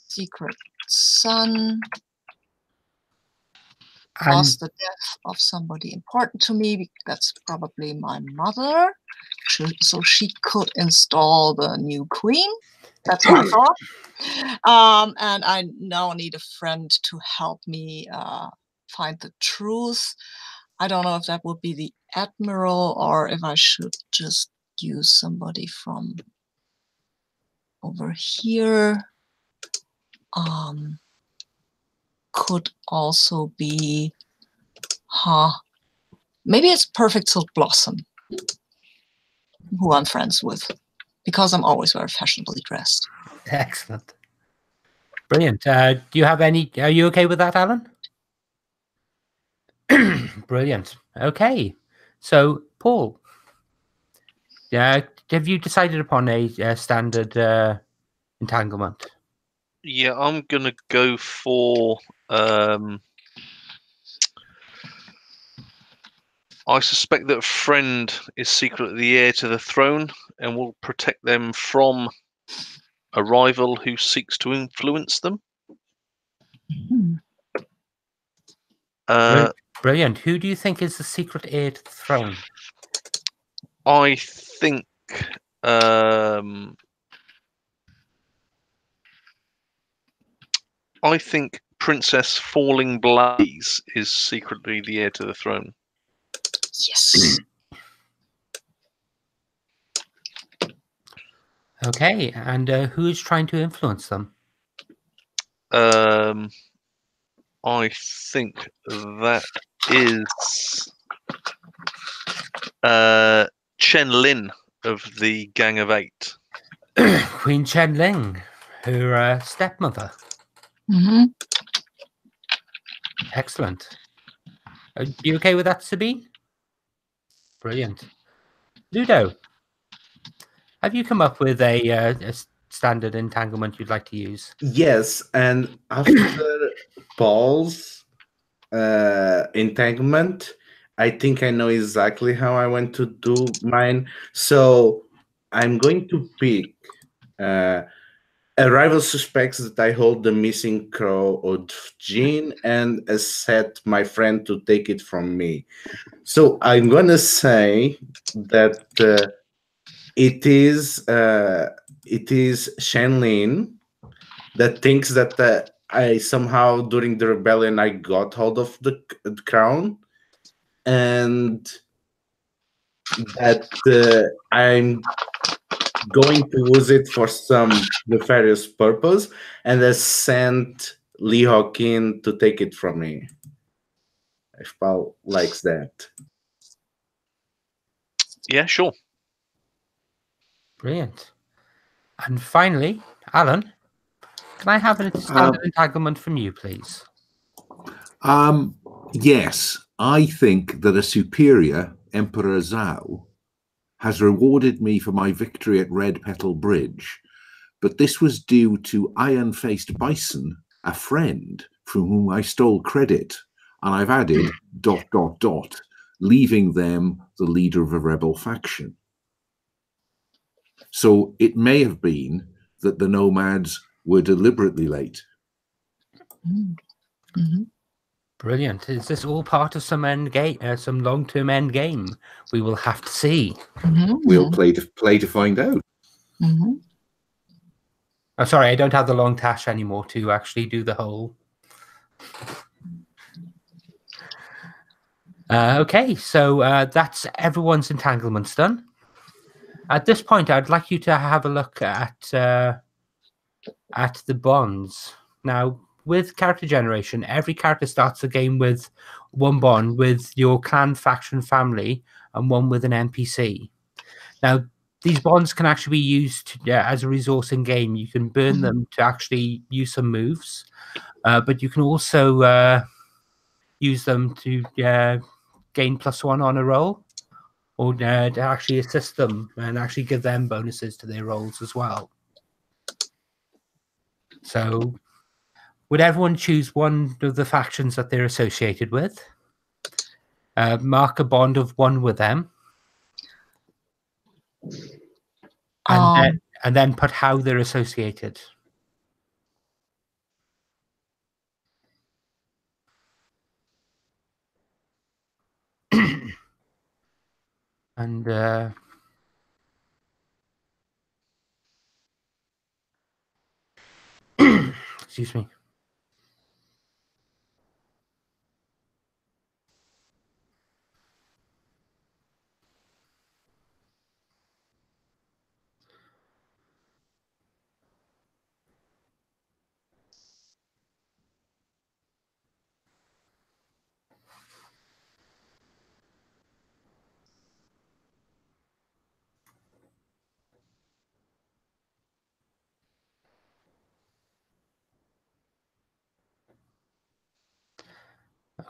Secret Son caused the death of somebody important to me. That's probably my mother. So she could install the new queen. That's my thought. And I now need a friend to help me find the truth. I don't know if that would be the Admiral or if I should just use somebody from over here. Could also be, maybe it's Perfect Silk Blossom, who I'm friends with, because I'm always very fashionably dressed. Excellent. Brilliant. Do you have any, are you okay with that, Alan? Brilliant. Okay. So, Paul, have you decided upon a standard entanglement? Yeah, I'm going to go for... I suspect that a friend is secretly the heir to the throne and will protect them from a rival who seeks to influence them. Brilliant. Who do you think is the secret heir to the throne? I think Princess Falling Blaze is secretly the heir to the throne. Yes. Okay, and who is trying to influence them? I think that is Chen Lin of the Gang of Eight. Queen Chen Ling, her stepmother. Excellent. Are you okay with that, Sabine? Brilliant. Ludo, have you come up with a standard entanglement you'd like to use? Yes, and after Paul's entanglement, I think I know exactly how I want to do mine. So I'm going to pick a rival suspects that I hold the missing crow of Jean and set my friend to take it from me. So I'm going to say that it is Shenlin that thinks that I somehow during the rebellion I got hold of the crown, and that I'm going to use it for some nefarious purpose, and has sent Lee Hawkin to take it from me. If Paul likes that. Yeah, sure. Brilliant. And finally, Alan, can I have a standard entanglement from you, please? Yes, I think that a superior, Emperor Zhao, has rewarded me for my victory at Red Petal Bridge, but this was due to Iron-Faced Bison, a friend from whom I stole credit, and I've added ... leaving them the leader of a rebel faction. So it may have been that the nomads were deliberately late. Mm-hmm. Brilliant. Is this all part of some end game, some long-term end game? We will have to see. Mm-hmm. We'll play to find out. Mm-hmm. Oh, sorry, I don't have the long tash anymore to actually do the whole. Okay, so that's everyone's entanglements done. At this point, I'd like you to have a look at the bonds. Now, with character generation, every character starts the game with one bond with your clan, faction, family, and one with an NPC. Now, these bonds can actually be used as a resource in game. You can burn them to actually use some moves, but you can also use them to gain +1 on a roll, or to actually assist them and actually give them bonuses to their rolls as well. So, would everyone choose one of the factions that they're associated with? Mark a bond of 1 with them, and then put how they're associated. And excuse me.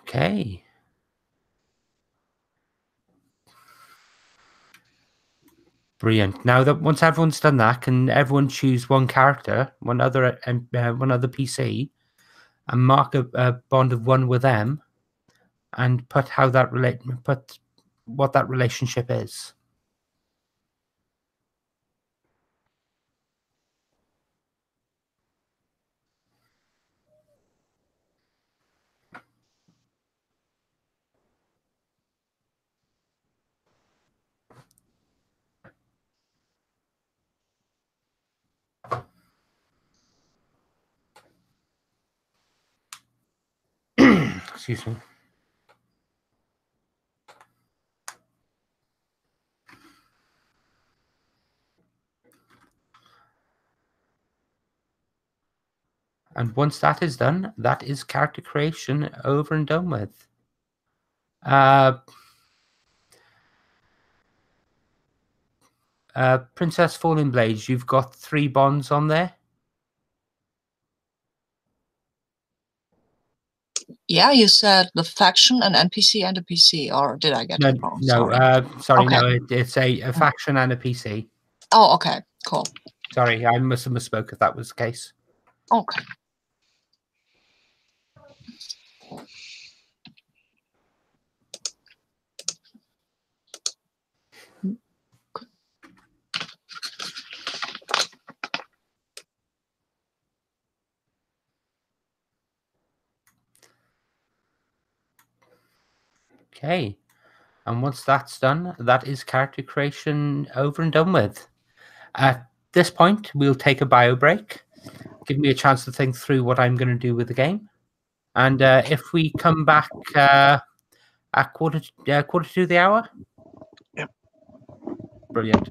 Okay. Brilliant. Now that once everyone's done that, can everyone choose one character, one other PC, and mark a bond of 1 with them, and put what that relationship is. Excuse me. And once that is done, that is character creation over and done with. Princess Falling Blades, you've got 3 bonds on there. Yeah, you said the faction, an NPC, and a PC, or did I get it wrong? No, sorry. No, it's a faction and a PC. Oh, okay, cool. Sorry, I must have misspoke if that was the case. Okay. Okay. And once that's done, that is character creation over and done with. At this point, we'll take a bio break. Give me a chance to think through what I'm going to do with the game. And if we come back at quarter to the hour? Yep. Brilliant.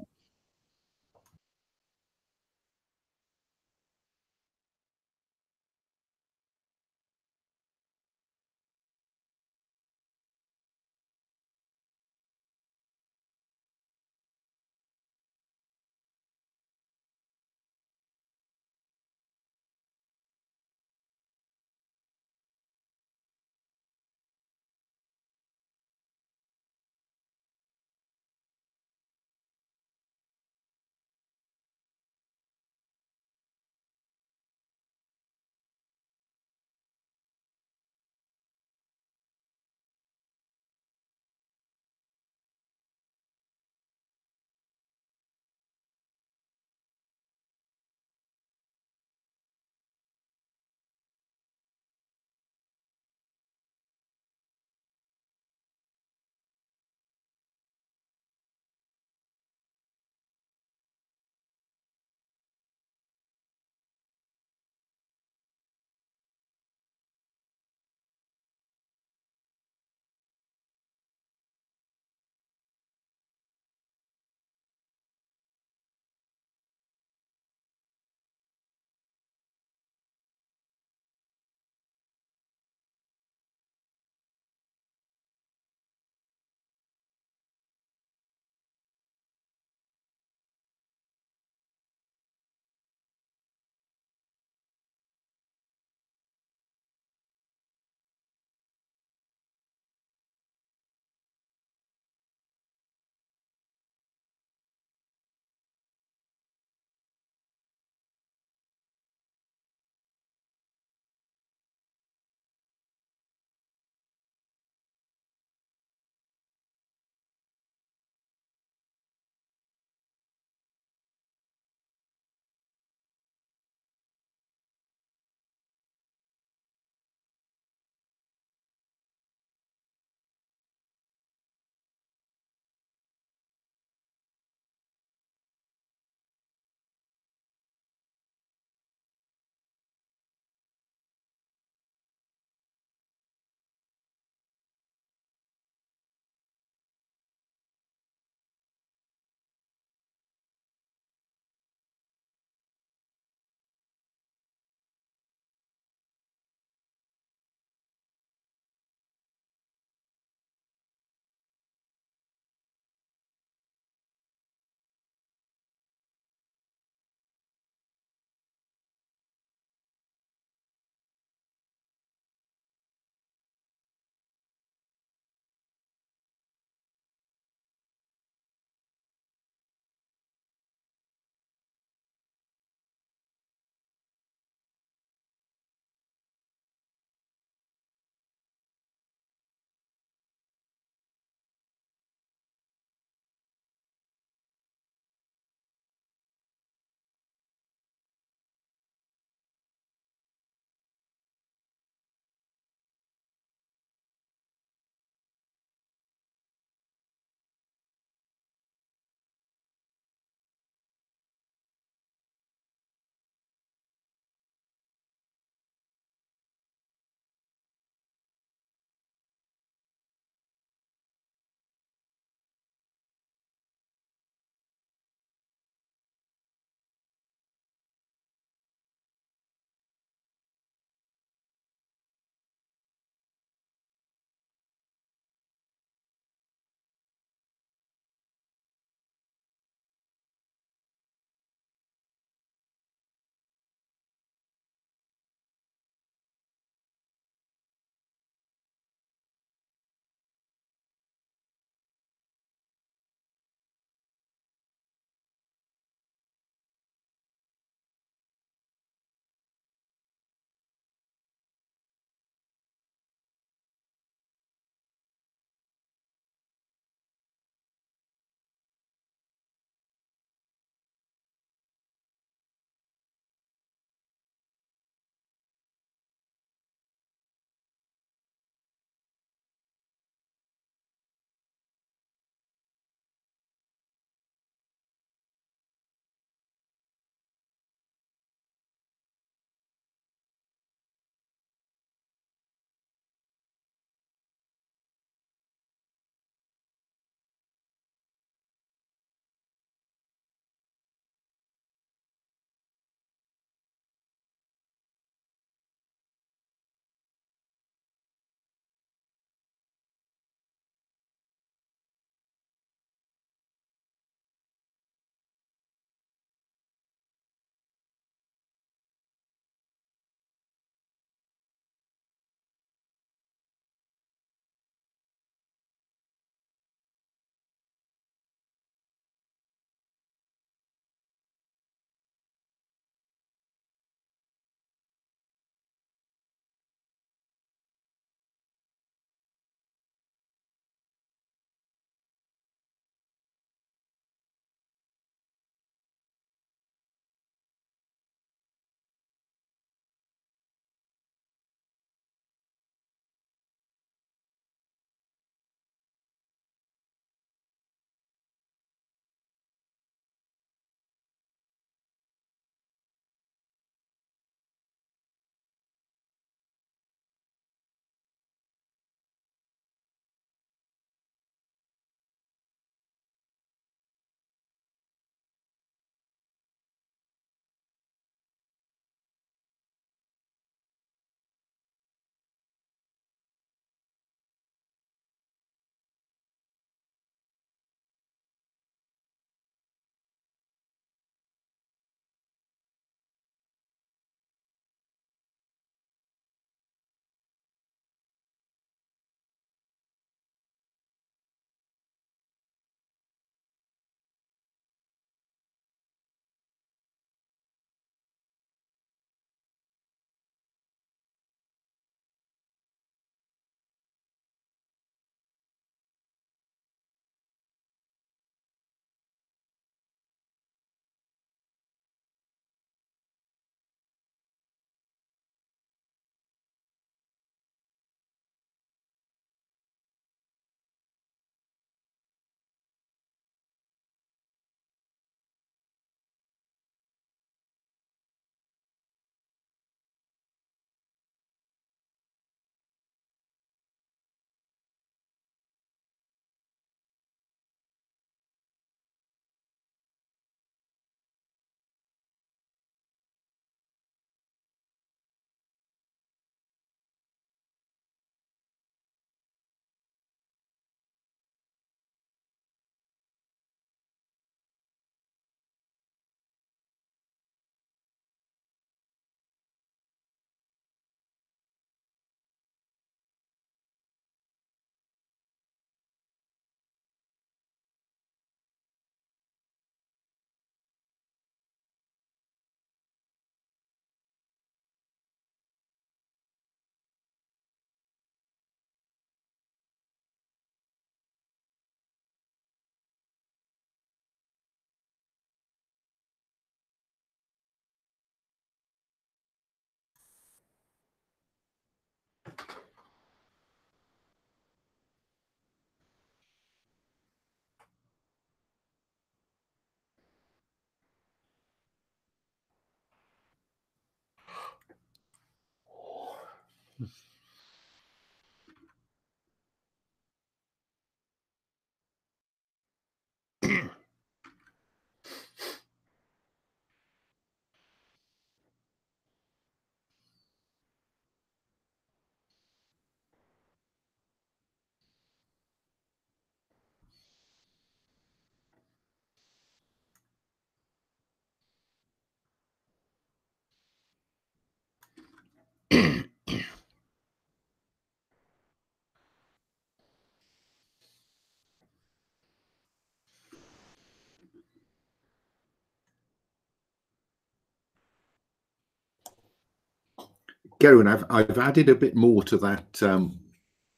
Gerwin, I've added a bit more to that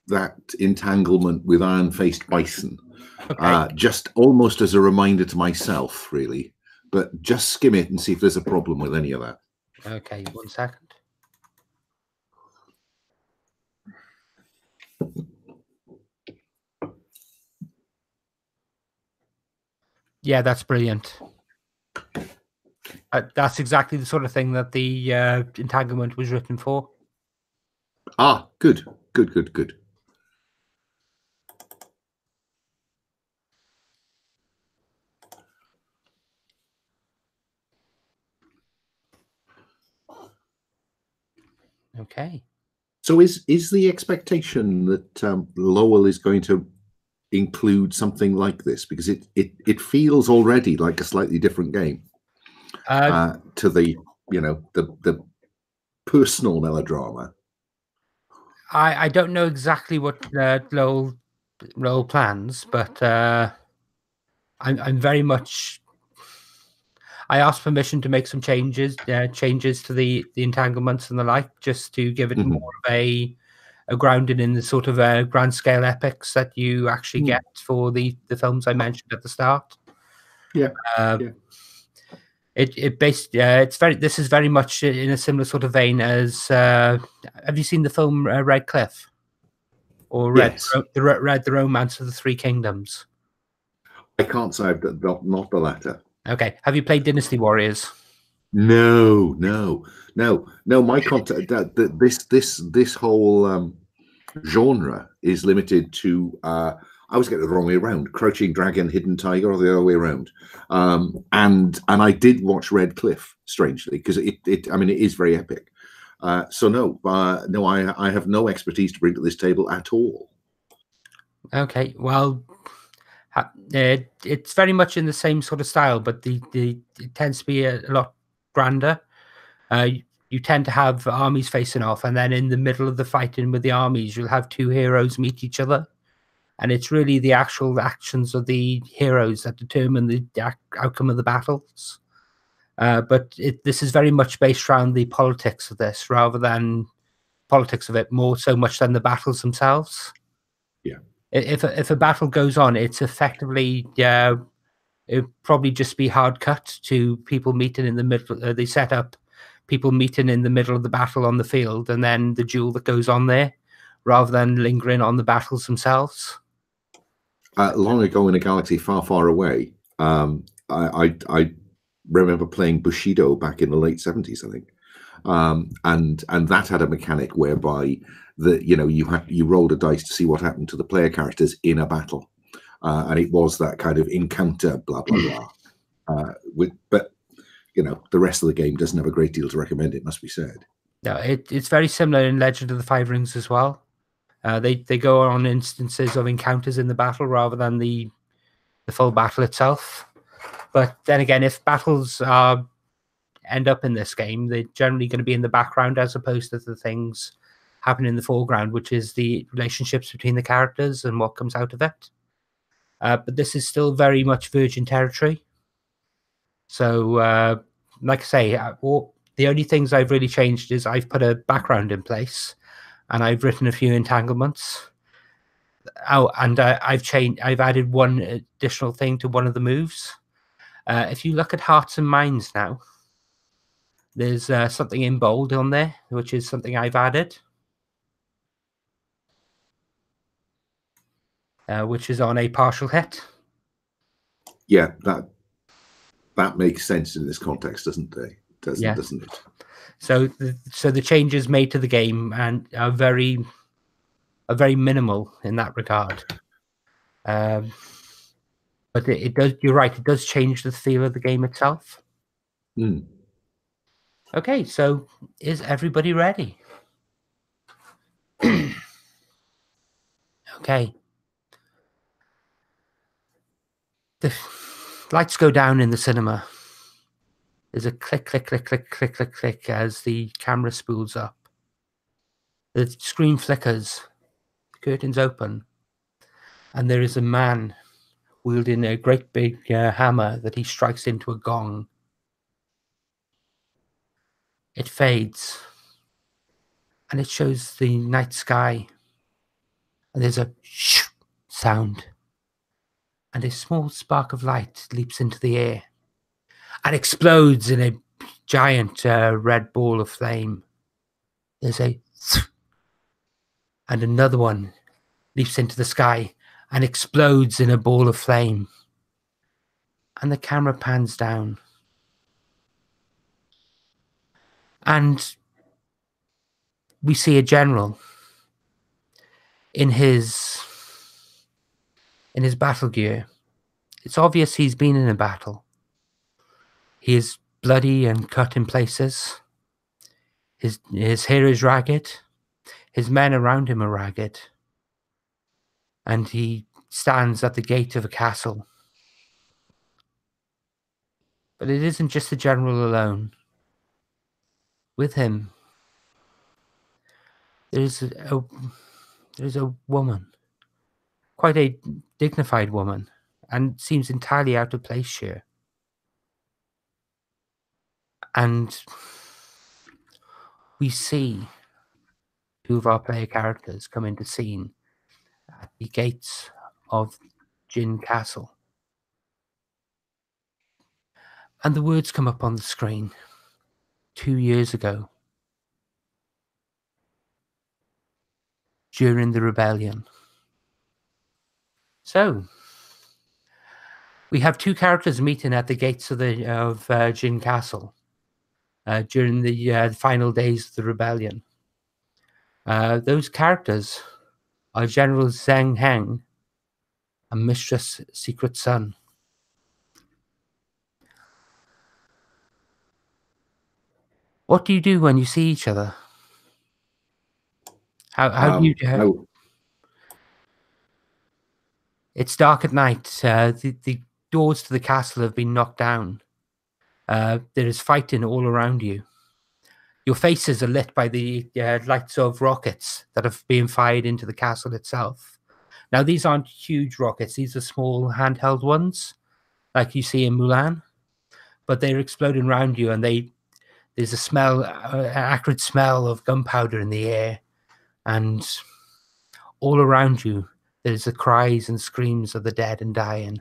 that entanglement with iron-faced bison, Okay. just almost as a reminder to myself, really. But just skim it and see if there's a problem with any of that. Okay, 1 second. Yeah, that's brilliant. That's exactly the sort of thing that the entanglement was written for. Ah, good, good, good, good. Okay. So is the expectation that Lowell is going to include something like this? Because it feels already like a slightly different game to the the personal melodrama. I don't know exactly what Lowell plans, but I'm very much. I asked permission to make some changes to the entanglements and the like, just to give it more of a grounded in the sort of grand scale epics that you actually get for the films I mentioned at the start. Yeah. It's very. This is very much in a similar sort of vein as. Have you seen the film Red Cliff? Or Yes. the Romance of the Three Kingdoms? I can't say I've done, not the latter. Okay. Have you played Dynasty Warriors? No. My content this whole genre is limited to. I always get it the wrong way around. Crouching Dragon, Hidden Tiger, or the other way around. And I did watch Red Cliff, strangely, because it is very epic. So no, I have no expertise to bring to this table at all. Okay, well, it's very much in the same sort of style, but it tends to be a lot grander. You tend to have armies facing off, and then in the middle of the fighting with the armies, you'll have two heroes meet each other, and it's really the actual actions of the heroes that determine the outcome of the battles. But this is very much based around the politics of this, rather than politics of it, more so much than the battles themselves. Yeah. If a battle goes on, it's effectively it'd probably just be hard cut to people meeting in the middle. They set up people meeting in the middle of the battle on the field, and then the duel that goes on there, rather than lingering on the battles themselves. Long ago in a galaxy far, far away, I remember playing Bushido back in the late 70s, I think, and that had a mechanic whereby you rolled a dice to see what happened to the player characters in a battle, and it was that kind of encounter, blah blah blah. But the rest of the game doesn't have a great deal to recommend, it must be said. No, it's very similar in Legend of the Five Rings as well. They go on instances of encounters in the battle rather than the full battle itself. But then again, if battles end up in this game, they're generally going to be in the background as opposed to the things happening in the foreground, which is the relationships between the characters and what comes out of it. But this is still very much virgin territory. So, like I say, the only things I've really changed is I've put a background in place, and I've written a few entanglements. Oh, and I've added one additional thing to one of the moves. If you look at Hearts and Minds now, there's something in bold on there, which is something I've added, which is on a partial hit. Yeah, that makes sense in this context, doesn't it? doesn't it? So the changes made to the game and are very minimal in that regard. But it does. You're right. It does change the feel of the game itself. Mm. Okay, so is everybody ready? Okay. The lights go down in the cinema. There's a click, click, click, click, click, click, click as the camera spools up. The screen flickers, the curtains open, and there is a man wielding a great big hammer that he strikes into a gong. It fades, and it shows the night sky, and there's a shh sound, and a small spark of light leaps into the air and explodes in a giant red ball of flame. There's a and another one leaps into the sky and explodes in a ball of flame. And the camera pans down. And we see a general in his battle gear. It's obvious he's been in a battle. He is bloody and cut in places. His hair is ragged. His men around him are ragged. And he stands at the gate of a castle. But it isn't just the general alone. With him, there's a woman, quite a dignified woman, and seems entirely out of place here. And we see two of our player characters come into scene at the gates of Jin Castle. And the words come up on the screen. 2 years ago, during the rebellion. So, we have two characters meeting at the gates of Jin Castle during the final days of the rebellion. Those characters are General Zheng Heng and Mistress Secret Sun. What do you do when you see each other? How do you? It's dark at night. The doors to the castle have been knocked down. There is fighting all around you. Your faces are lit by the lights of rockets that have been fired into the castle itself. Now, these aren't huge rockets. These are small handheld ones, like you see in Mulan. But they're exploding around you, and there's a smell, an acrid smell of gunpowder in the air. And all around you, there's the cries and screams of the dead and dying.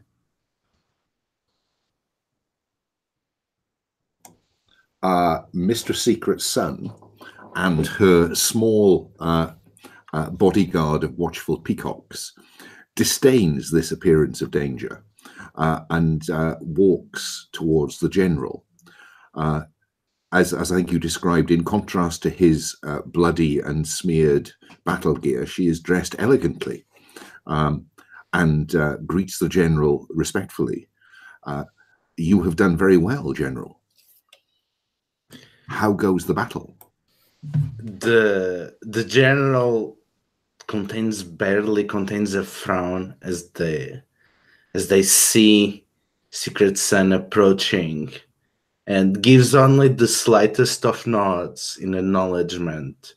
Mr. Secret Sun and her small bodyguard of watchful peacocks disdains this appearance of danger and walks towards the general. As I think you described, in contrast to his bloody and smeared battle gear, she is dressed elegantly and greets the general respectfully. You have done very well, General. How goes the battle? The general barely contains a frown as they see Secret Sun approaching, and gives only the slightest of nods in acknowledgement.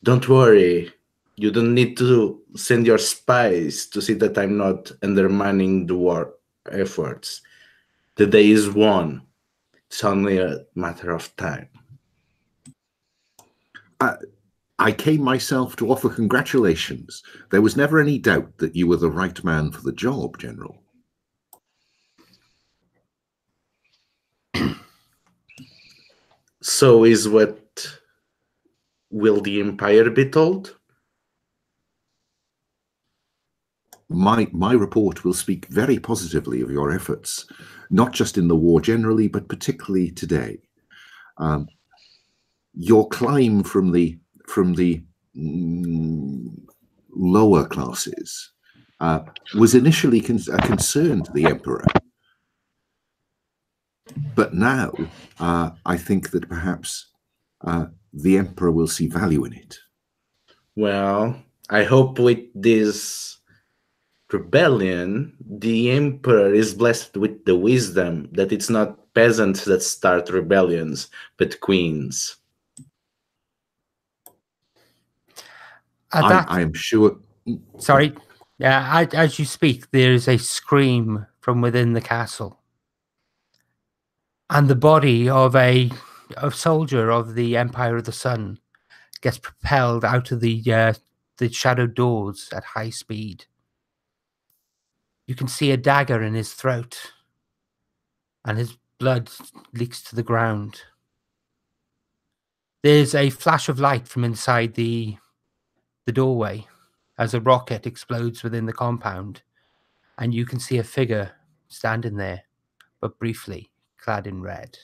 Don't worry, you don't need to send your spies to see that I'm not undermining the war efforts. The day is won. It's only a matter of time. I came myself to offer congratulations. There was never any doubt that you were the right man for the job, General. So is what will the Empire be told? my report will speak very positively of your efforts, not just in the war generally, but particularly today. Your climb from the lower classes was initially a concern to the Emperor, but now I think that perhaps the Emperor will see value in it. Well, I hope with this rebellion, the Emperor is blessed with the wisdom that it's not peasants that start rebellions, but queens. I am sure. Sorry. Yeah, as you speak, there is a scream from within the castle. And the body of a soldier of the Empire of the Sun gets propelled out of the shadowed doors at high speed. You can see a dagger in his throat, and his blood leaks to the ground. There's a flash of light from inside the doorway as a rocket explodes within the compound, and you can see a figure standing there, but briefly, clad in red.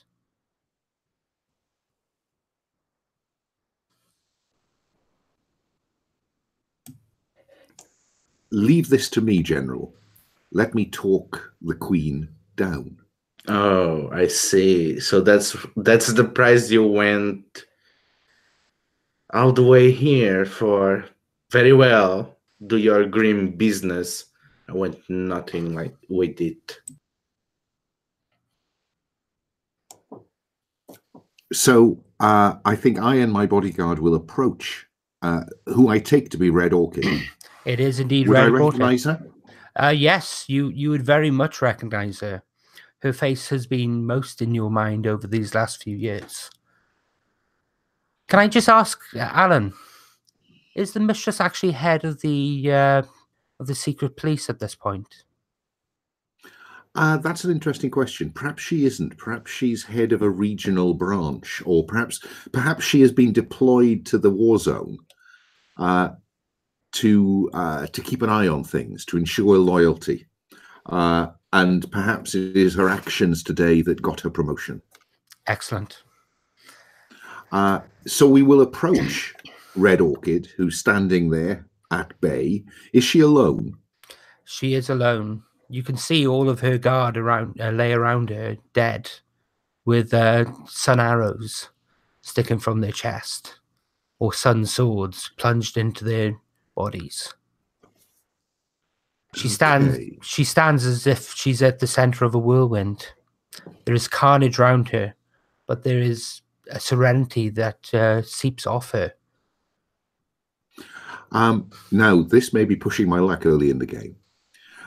Leave this to me, General. Let me talk the Queen down. Oh, I see. So that's the price you went all the way here for. Very well. Do your grim business. I went nothing like with it. So I think I and my bodyguard will approach who I take to be Red Orchid. It is indeed Would Red I Orchid. recognize her? Yes, you would very much recognize her. Her face has been most in your mind over these last few years. Can I just ask, Alan, is the mistress actually head of the secret police at this point? That's an interesting question. Perhaps she isn't. Perhaps she's head of a regional branch, or perhaps she has been deployed to the war zone to keep an eye on things, to ensure loyalty. And perhaps it is her actions today that got her promotion. Excellent. So we will approach Red Orchid, who's standing there at bay. Is she alone? She is alone. You can see all of her guard lay around her, dead, with sun arrows sticking from their chest, or sun swords plunged into their bodies. She stands as if she's at the center of a whirlwind. There is carnage around her, but there is a serenity that seeps off her. Now, this may be pushing my luck early in the game,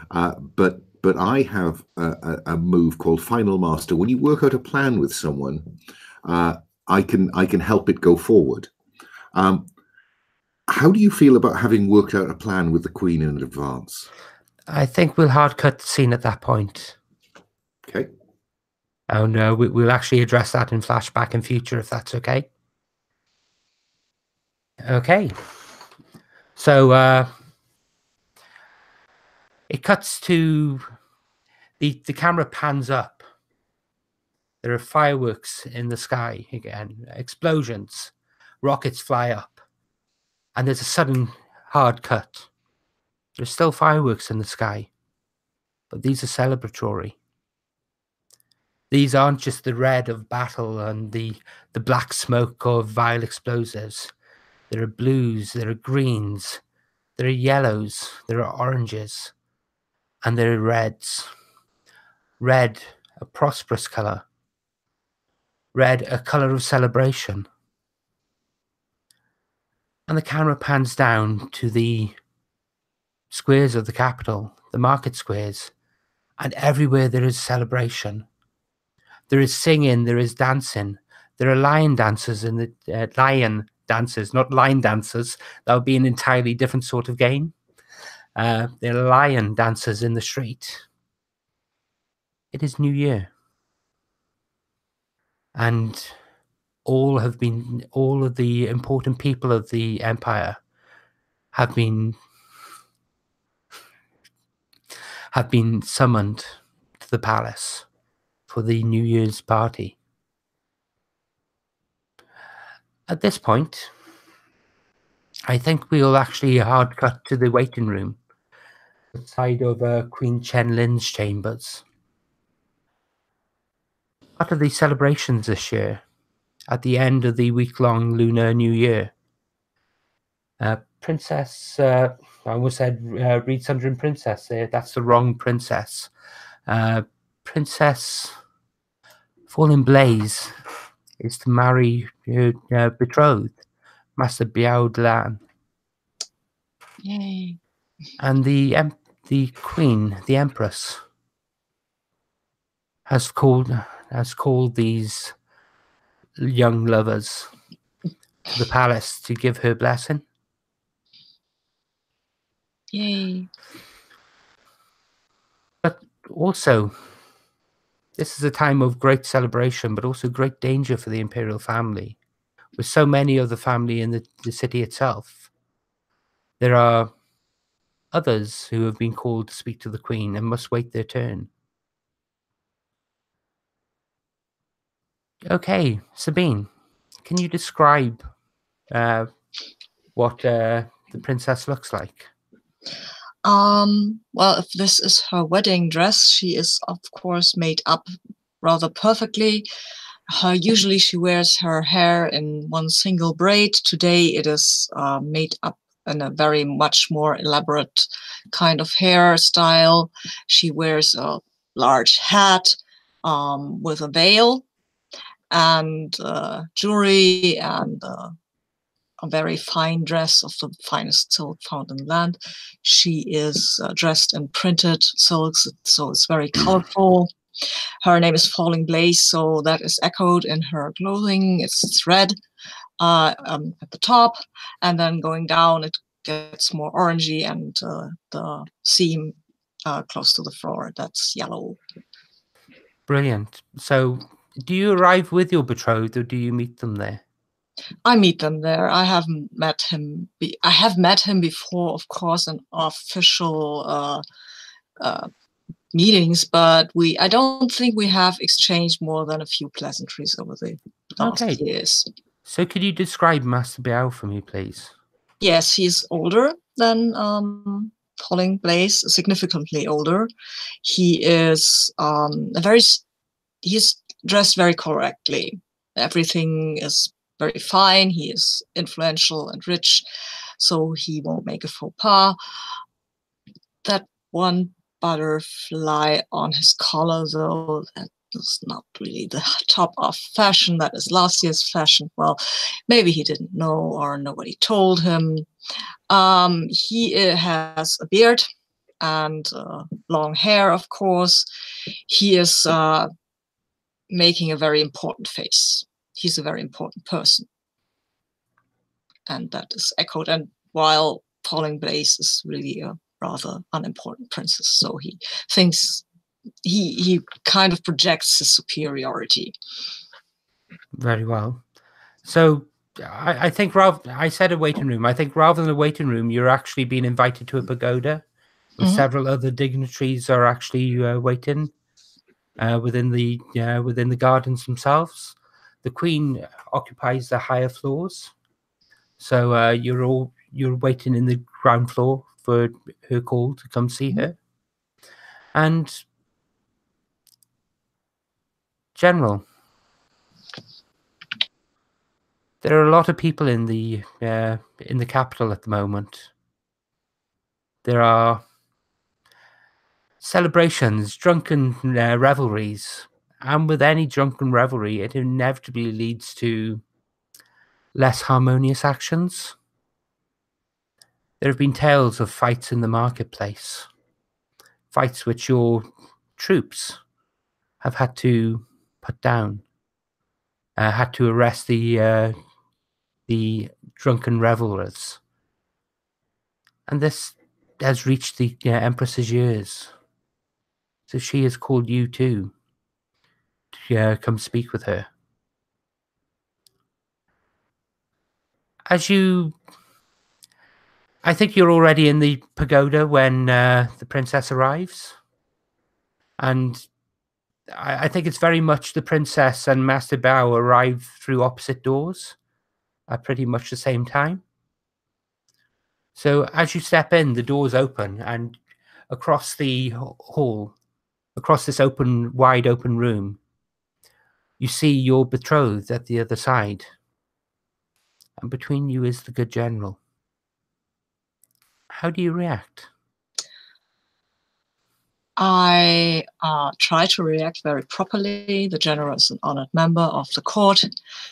but I have a move called Final Master. When you work out a plan with someone, I can help it go forward. How do you feel about having worked out a plan with the Queen in advance? I think we'll hard cut the scene at that point. Okay. Oh no, we'll actually address that in flashback in future, if that's okay. Okay. So it cuts to the camera pans up. There are fireworks in the sky again, explosions, rockets fly up, and there's a sudden hard cut. There's still fireworks in the sky, but these are celebratory. These aren't just the red of battle and the black smoke of vile explosives. There are blues, there are greens, there are yellows, there are oranges, and there are reds. Red, a prosperous color. Red, a color of celebration. And the camera pans down to the squares of the capital, the market squares, and everywhere there is celebration. There is singing, there is dancing. There are lion dancers in the lion dancers, not line dancers. That would be an entirely different sort of game. There are lion dancers in the street. It is New Year. And all of the important people of the Empire have been have been summoned to the palace for the New Year's party. At this point, I think we'll actually hard cut to the waiting room outside of Queen Chenlin's chambers. Part of the celebrations this year, at the end of the week-long Lunar New Year, Princess, I almost said Reed Sundrin Princess there, that's the wrong princess. Princess Fallen Blaze is to marry her betrothed, Master Biao Lan. Yay. And the Queen, the Empress, has called these young lovers to the palace to give her blessing. Yay. But also, this is a time of great celebration, but also great danger for the imperial family. With so many of the family in the city itself, there are others who have been called to speak to the Queen and must wait their turn. Okay, Sabine, can you describe what the princess looks like? Well, if this is her wedding dress, she is of course made up rather perfectly. Usually she wears her hair in one single braid. Today it is made up in a very much more elaborate kind of hairstyle. She wears a large hat with a veil and jewelry and a very fine dress of the finest silk found in the land. She is dressed in printed silks, so it's very colorful. Her name is Falling Blaze, so that is echoed in her clothing. It's red at the top, and then going down it gets more orangey, and the seam close to the floor, that's yellow. Brilliant. So, do you arrive with your betrothed, or do you meet them there? I meet them there. I haven't met him. I have met him before, of course, in official meetings, but I don't think we have exchanged more than a few pleasantries over the last years. So could you describe Master Biao for me, please? Yes, he's older than Falling Blaze, significantly older. He is he's dressed very correctly. Everything is very fine. He is influential and rich, so he won't make a faux pas. That one butterfly on his collar, though, that is not really the top of fashion. That is last year's fashion. Well, maybe he didn't know or nobody told him. He has a beard and long hair, of course. He is making a very important face. He's a very important person. And that is echoed. And while Falling Blaze is really a rather unimportant princess, so he thinks he kind of projects his superiority. Very well. So I think I said a waiting room. I think rather than a waiting room, you're actually being invited to a pagoda. Several other dignitaries are actually waiting within the gardens themselves. The Queen occupies the higher floors, so you're waiting in the ground floor for her call to come see her. And General, there are a lot of people in the capital at the moment. There are celebrations, drunken revelries, and with any drunken revelry, it inevitably leads to less harmonious actions. There have been tales of fights in the marketplace, fights which your troops have had to put down, had to arrest the drunken revelers. And this has reached the Empress's ears. So she has called you too to come speak with her. I think you're already in the pagoda when the princess arrives. And I think it's very much the princess and Master Bao arrive through opposite doors at pretty much the same time. So as you step in, the doors open, and across the hall, across this wide open room, you see your betrothed at the other side. And between you is the good general. How do you react? I try to react very properly. The general is an honored member of the court,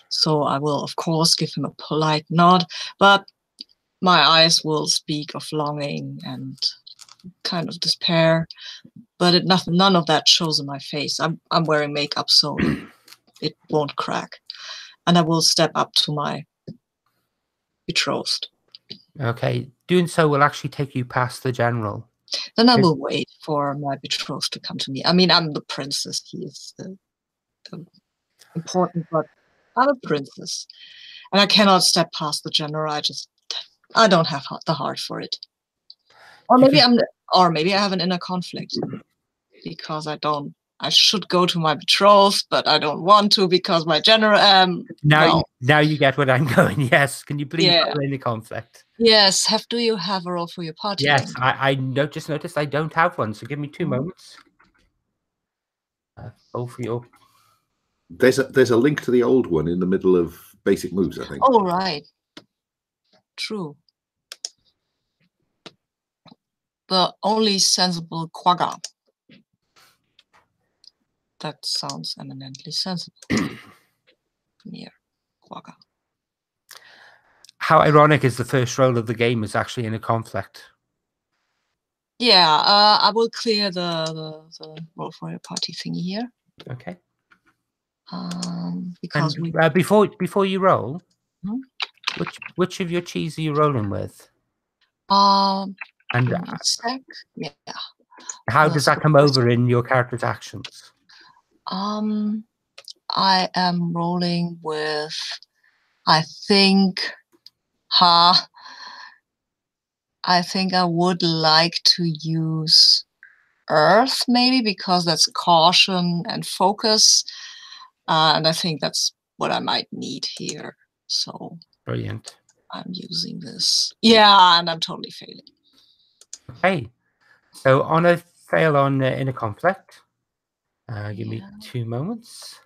so I will, of course, give him a polite nod, but my eyes will speak of longing and kind of despair, but none of that shows in my face. I'm wearing makeup, so it won't crack. And I will step up to my betrothed. Okay, doing so will actually take you past the general. Then I will wait for my betrothed to come to me. I mean, I'm the princess. He is the important, but I'm a princess. And I cannot step past the general. I don't have the heart for it. Or maybe I have an inner conflict because I should go to my betrothed, but I don't want to because my general. Now you get what I'm going. Yes, can you please explain the conflict? Yes. Do you have a role for your party? Yes, I just noticed I don't have one. So give me 2 moments. Roll for your. There's a link to the old one in the middle of basic moves, I think. Oh right. True. The only sensible quagga. That sounds eminently sensible. Near quagga. How ironic is the first role of the game is actually in a conflict. Yeah, I will clear the roll for your party thingy here. Okay. Because and, before you roll, which of your cheese are you rolling with? And sec? Yeah. How does that come over in your character's actions? I am rolling with, I think I would like to use Earth, maybe, because that's caution and focus. And I think that's what I might need here. So brilliant. I'm using this. Yeah, and I'm totally failing. Okay. So on a fail on in a conflict. Give me 2 moments.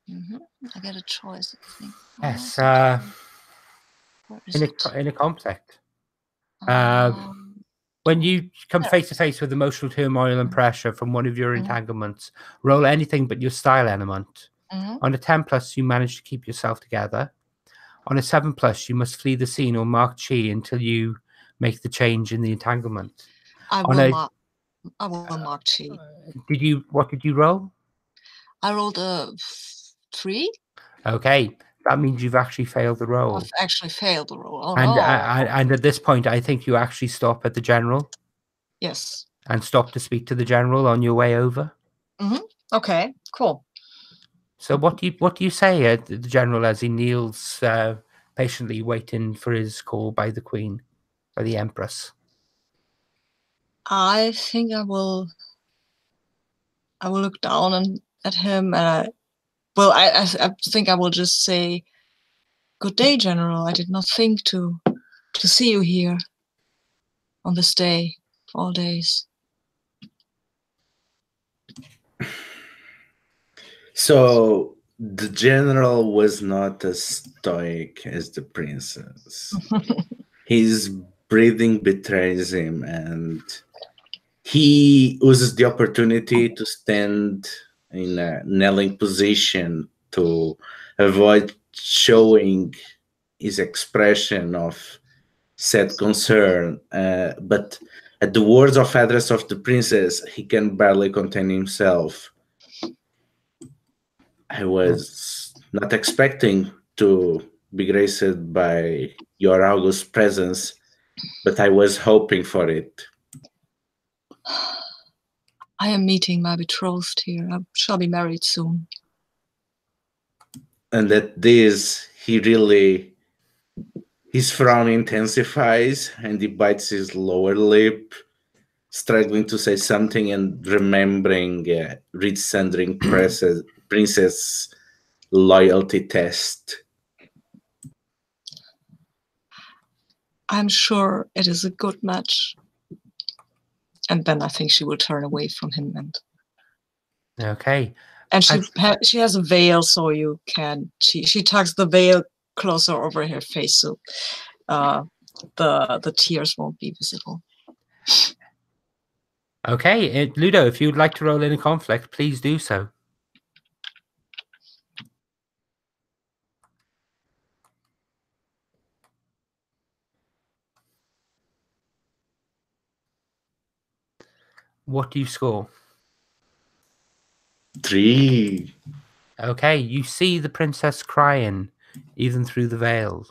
I get a choice, I think. Yes. In a conflict. When you come face to face with emotional turmoil and pressure from one of your entanglements, roll anything but your style element. On a 10+, you manage to keep yourself together. On a 7+, you must flee the scene or mark chi until you make the change in the entanglement. I will mark chi. What did you roll? I rolled a 3. Okay. That means you've actually failed the roll. I've actually failed the roll. Oh, and at this point, I think you actually stop at the general. Yes. And stop to speak to the general on your way over. Okay, cool. So what do you say at the general as he kneels patiently waiting for his call by the Queen, by the Empress? I think I will look down at him, and I think I will just say, "Good day, General. I did not think to see you here on this day, of all days." So the general was not as stoic as the princess. His breathing betrays him, and he uses the opportunity to stand in a kneeling position to avoid showing his expression of sad concern. But at the words of address of the princess, he can barely contain himself. I was not expecting to be graced by your august presence, but I was hoping for it. I am meeting my betrothed here. I shall be married soon. And at this, his frown intensifies and he bites his lower lip struggling to say something and remembering Reed Sandring Princess loyalty test. I'm sure it is a good match. And then I think she will turn away from him, Okay. and she has a veil, so you can. She tucks the veil closer over her face, so the tears won't be visible. Okay, Ludo, if you'd like to roll in a conflict, please do so. What do you score? 3. Okay, you see the princess crying, even through the veil.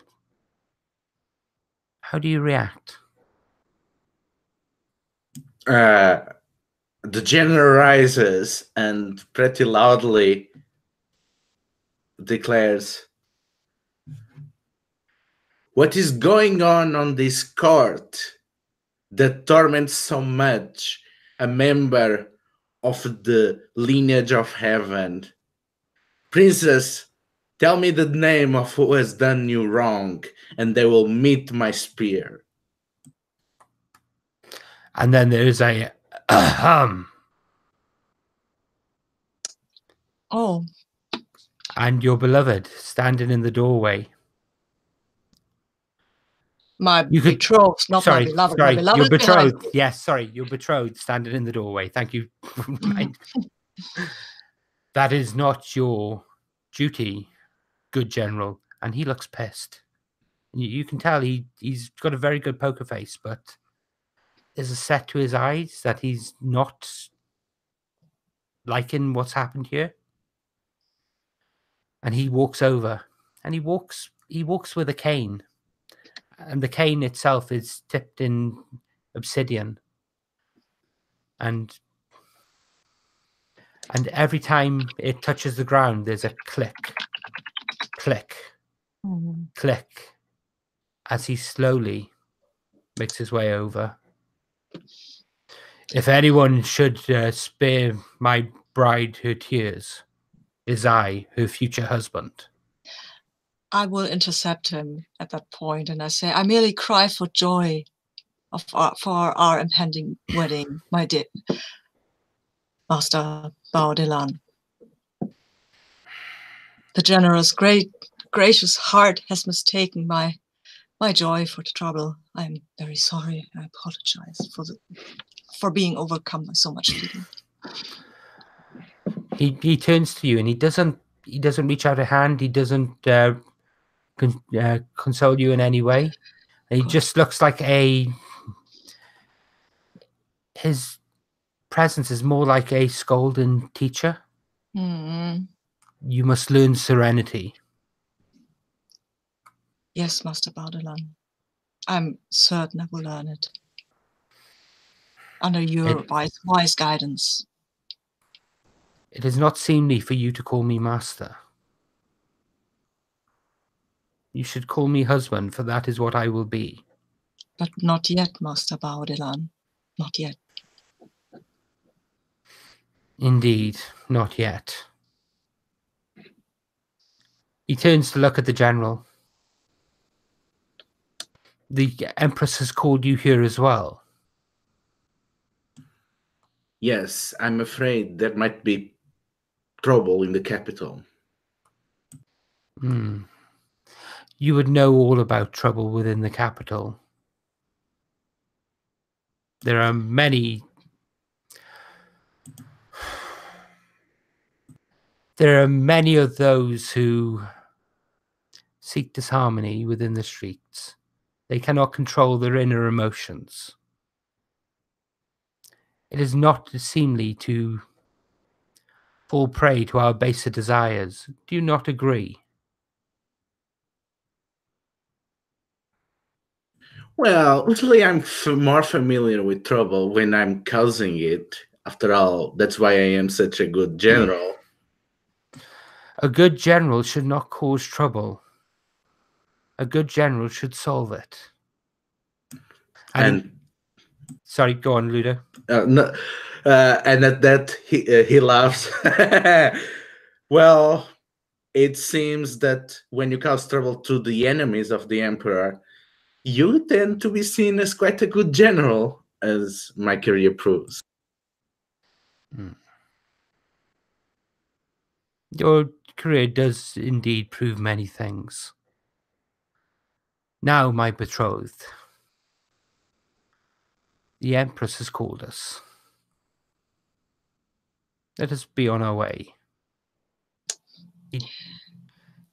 How do you react? The general rises and pretty loudly declares, "What is going on this court that torments so much a member of the lineage of heaven? Princess, tell me the name of who has done you wrong, and they will meet my spear." And then there is a Oh, and your beloved standing in the doorway. my You could- betrothed, not my beloved. My beloved your behind betrothed. Yes, sorry, your betrothed standing in the doorway. Thank you. That is not your duty, good general. And he looks pissed. You can tell he's got a very good poker face, but there's a set to his eyes that he's not liking what's happened here. And he walks over, and he walks with a cane. And the cane itself is tipped in obsidian. And every time it touches the ground, there's a click, click, click, as he slowly makes his way over. If anyone should spare my bride her tears, is I, her future husband. I will intercept him at that point, and I say, "I merely cry for joy for our impending wedding, my dear Master Baudelan. The generous, gracious heart has mistaken my joy for the trouble. I am very sorry. I apologize for being overcome by so much feeling." He turns to you, and he doesn't reach out a hand. He doesn't console you in any way. He just looks like his presence is more like a scolding teacher. You must learn serenity. Yes, Master Baudelan. I'm certain I will learn it. Under your wise guidance. It is not seemly for you to call me master. You should call me husband, for that is what I will be. But not yet, Master Baudelan. Not yet. Indeed, not yet. He turns to look at the general. The Empress has called you here as well. Yes, I'm afraid there might be trouble in the capital. You would know all about trouble within the capital. There are many of those who seek disharmony within the streets. They cannot control their inner emotions. It is not seemly to fall prey to our baser desires. Do you not agree? Well, actually, I'm more familiar with trouble when I'm causing it. After all, that's why I am such a good general. A good general should not cause trouble. A good general should solve it. And Sorry, go on, Ludo. No, and at that he laughs. Well, it seems that when you cause trouble to the enemies of the Emperor, you tend to be seen as quite a good general, as my career proves. Your career does indeed prove many things. Now, my betrothed, the Empress has called us. Let us be on our way.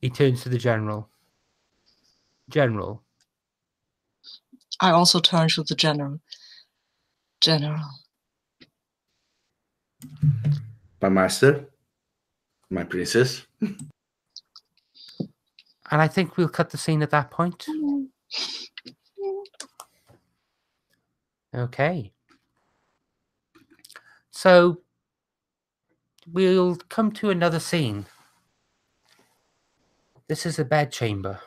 He turns to the general. General. I also turn to the general. General. My master, my princess. And I think we'll cut the scene at that point. Okay. So we'll come to another scene. This is a bedchamber.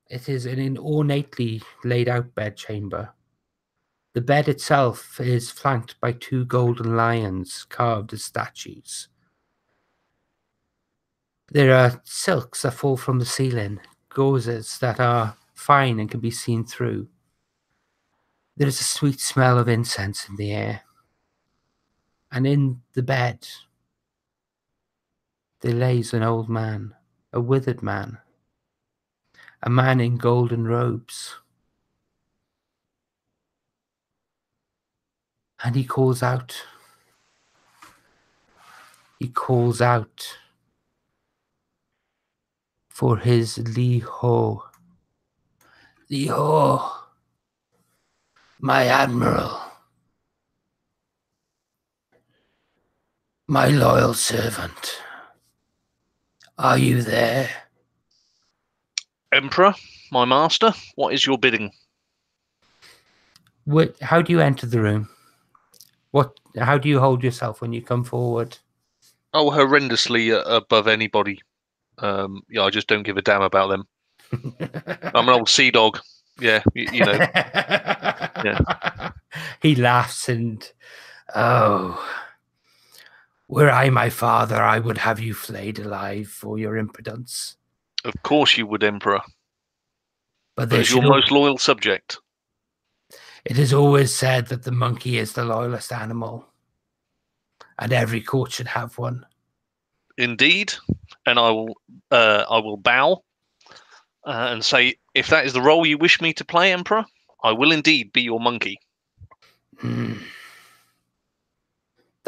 It is an ornately laid out bedchamber. The bed itself is flanked by 2 golden lions carved as statues. There are silks that fall from the ceiling, gauzes that are fine and can be seen through. There is a sweet smell of incense in the air. And in the bed, there lays an old man, a withered man, a man in golden robes. And he calls out. He calls out for his Li Ho. Li Ho, my Admiral, my loyal servant. Are you there? Emperor, my master, what is your bidding? How do you enter the room? How do you hold yourself when you come forward? Oh, horrendously above anybody. Yeah, I just don't give a damn about them. I'm an old sea dog. Yeah, you know. Yeah. He laughs and, were I my father, I would have you flayed alive for your impudence. Of course you would, Emperor. But As your most loyal subject. It is always said that the monkey is the loyalest animal, and every court should have one. Indeed, and I will bow and say, if that is the role you wish me to play, Emperor, I will indeed be your monkey. That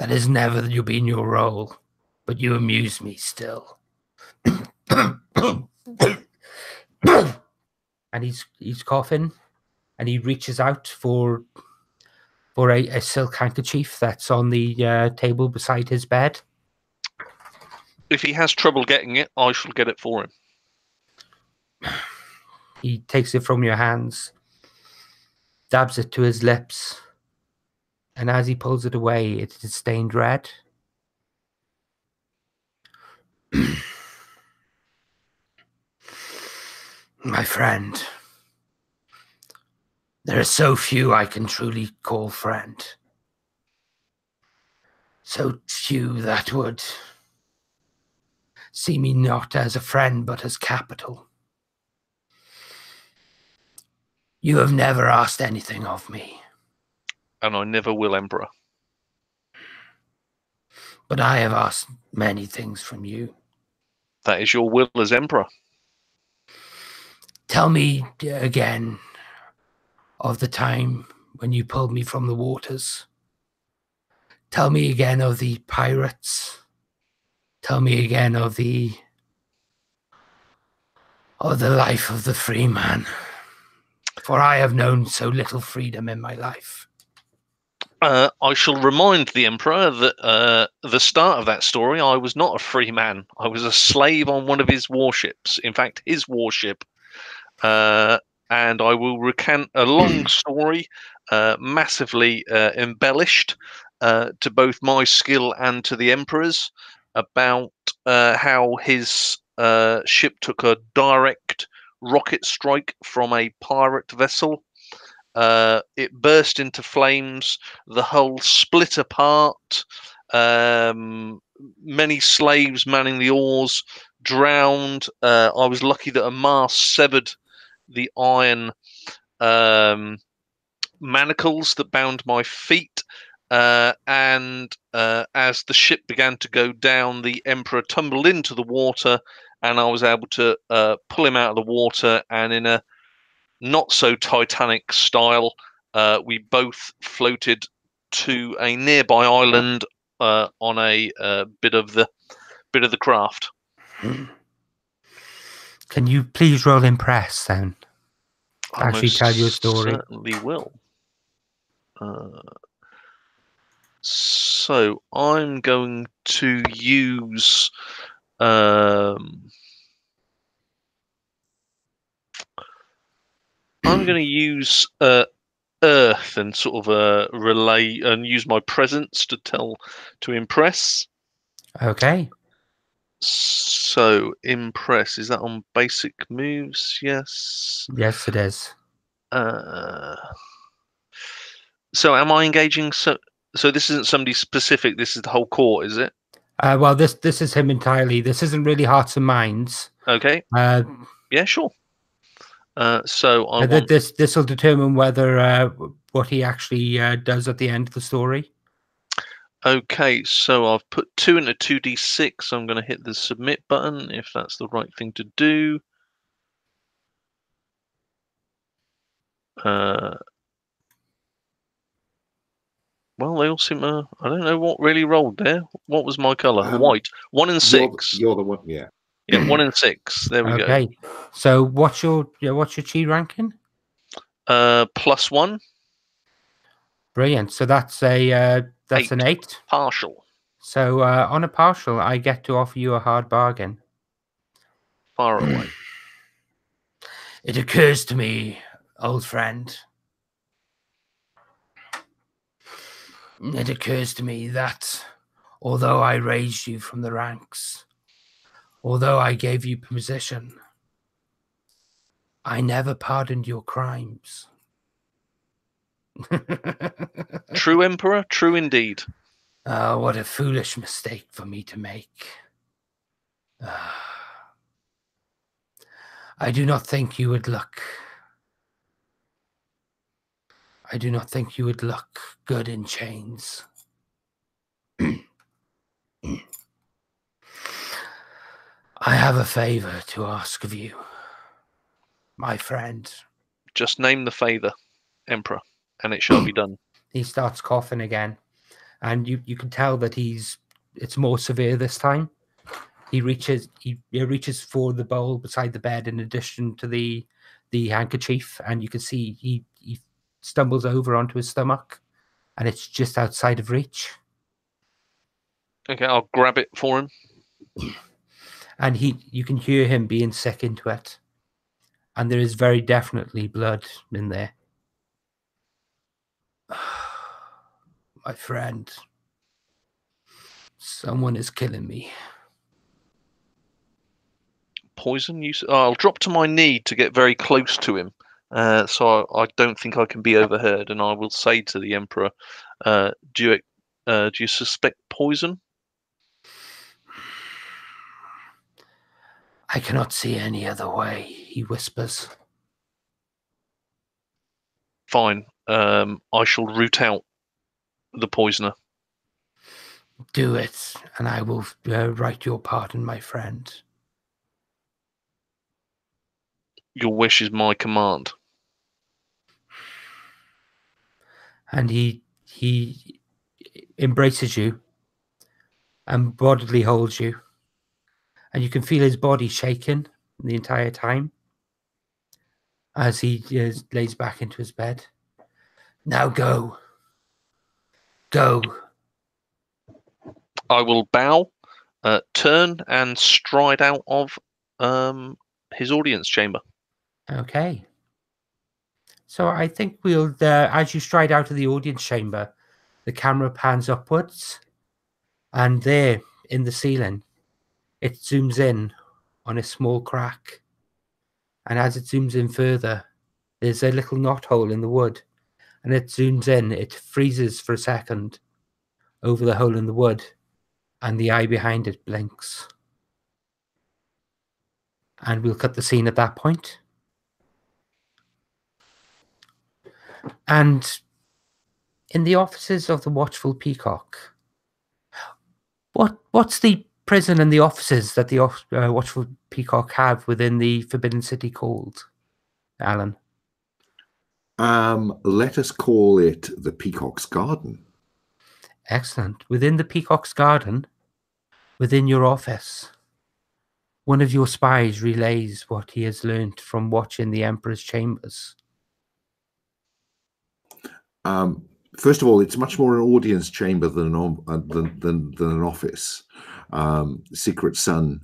has never been your role, but you amuse me still. And he's coughing, and he reaches out for a silk handkerchief that's on the table beside his bed. If he has trouble getting it, I shall get it for him. He takes it from your hands, dabs it to his lips, and as he pulls it away, it is stained red. My friend, there are so few I can truly call friend. So few that would see me not as a friend, but as capital. You have never asked anything of me. And I never will, Emperor. But I have asked many things from you. That is your will as Emperor. Tell me again of the time when you pulled me from the waters. Tell me again of the pirates. Tell me again of the life of the free man. For I have known so little freedom in my life. I shall remind the Emperor that the start of that story, I was not a free man. I was a slave on one of his warships. In fact, his warship. And I will recant a long story, massively embellished to both my skill and to the Emperor's, about how his ship took a direct rocket strike from a pirate vessel it burst into flames. The hull split apart. Many slaves manning the oars drowned. I was lucky that a mast severed the iron manacles that bound my feet. And as the ship began to go down, the Emperor tumbled into the water, and I was able to pull him out of the water, and in a not so Titanic style, we both floated to a nearby island on a bit of the craft. Can you please roll impress then? Actually, tell your story. Certainly will. So I'm going to use Earth and sort of relay and use my presence to impress. Okay. So impress, is that on basic moves? Yes. Yes, it is. So am I engaging? So this isn't somebody specific. This is the whole court, is it? Well, this is him entirely. This isn't really Hearts and Minds. Okay. Yeah, sure. So this will determine whether what he actually does at the end of the story. Okay, so I've put 2 into 2d6. I'm going to hit the submit button if that's the right thing to do. Well, they all seem to... I don't know what really rolled there. What was my colour? White. 1 and 6. You're the one, yeah. Yeah, 1 and 6. There we go. Okay. So what's your chi ranking? +1. Brilliant. So that's an 8. Partial. So on a partial, I get to offer you a hard bargain. Far away. It occurs to me, old friend. It occurs to me that although I raised you from the ranks, although I gave you position, I never pardoned your crimes. True, Emperor, true indeed. What a foolish mistake for me to make. I do not think you would look... I do not think you would look good in chains. I have a favor to ask of you, my friend. Just name the favor, Emperor, and it shall be done. He starts coughing again, and you can tell that it's more severe this time. He reaches for the bowl beside the bed in addition to the handkerchief, and you can see he stumbles over onto his stomach, and it's just outside of reach. Okay, I'll grab it for him. And you can hear him being sick into it, and there is very definitely blood in there. My friend, someone is killing me. Poison? I'll drop to my knee to get very close to him. So I don't think I can be overheard, and I will say to the Emperor, do you suspect poison? I cannot see any other way, he whispers. Fine. I shall root out the poisoner. Do it, and I will write your pardon, my friend. Your wish is my command. And he embraces you and bodily holds you, and you can feel his body shaking the entire time as he lays back into his bed. Now go. I will bow, turn, and stride out of his audience chamber. Okay. So I think we'll, as you stride out of the audience chamber, the camera pans upwards, and there in the ceiling, it zooms in on a small crack. And as it zooms in further, there's a little knothole in the wood, and it zooms in. It freezes for a second over the hole in the wood, and the eye behind it blinks. And we'll cut the scene at that point. And in the offices of the Watchful Peacock, what's the prison and the offices that the Watchful Peacock have within the Forbidden City called, Alan? Let us call it the Peacock's Garden. Excellent. Within the Peacock's Garden, within your office, one of your spies relays what he has learnt from watching the Emperor's chambers. First of all, it's much more an audience chamber than an office. Secret Son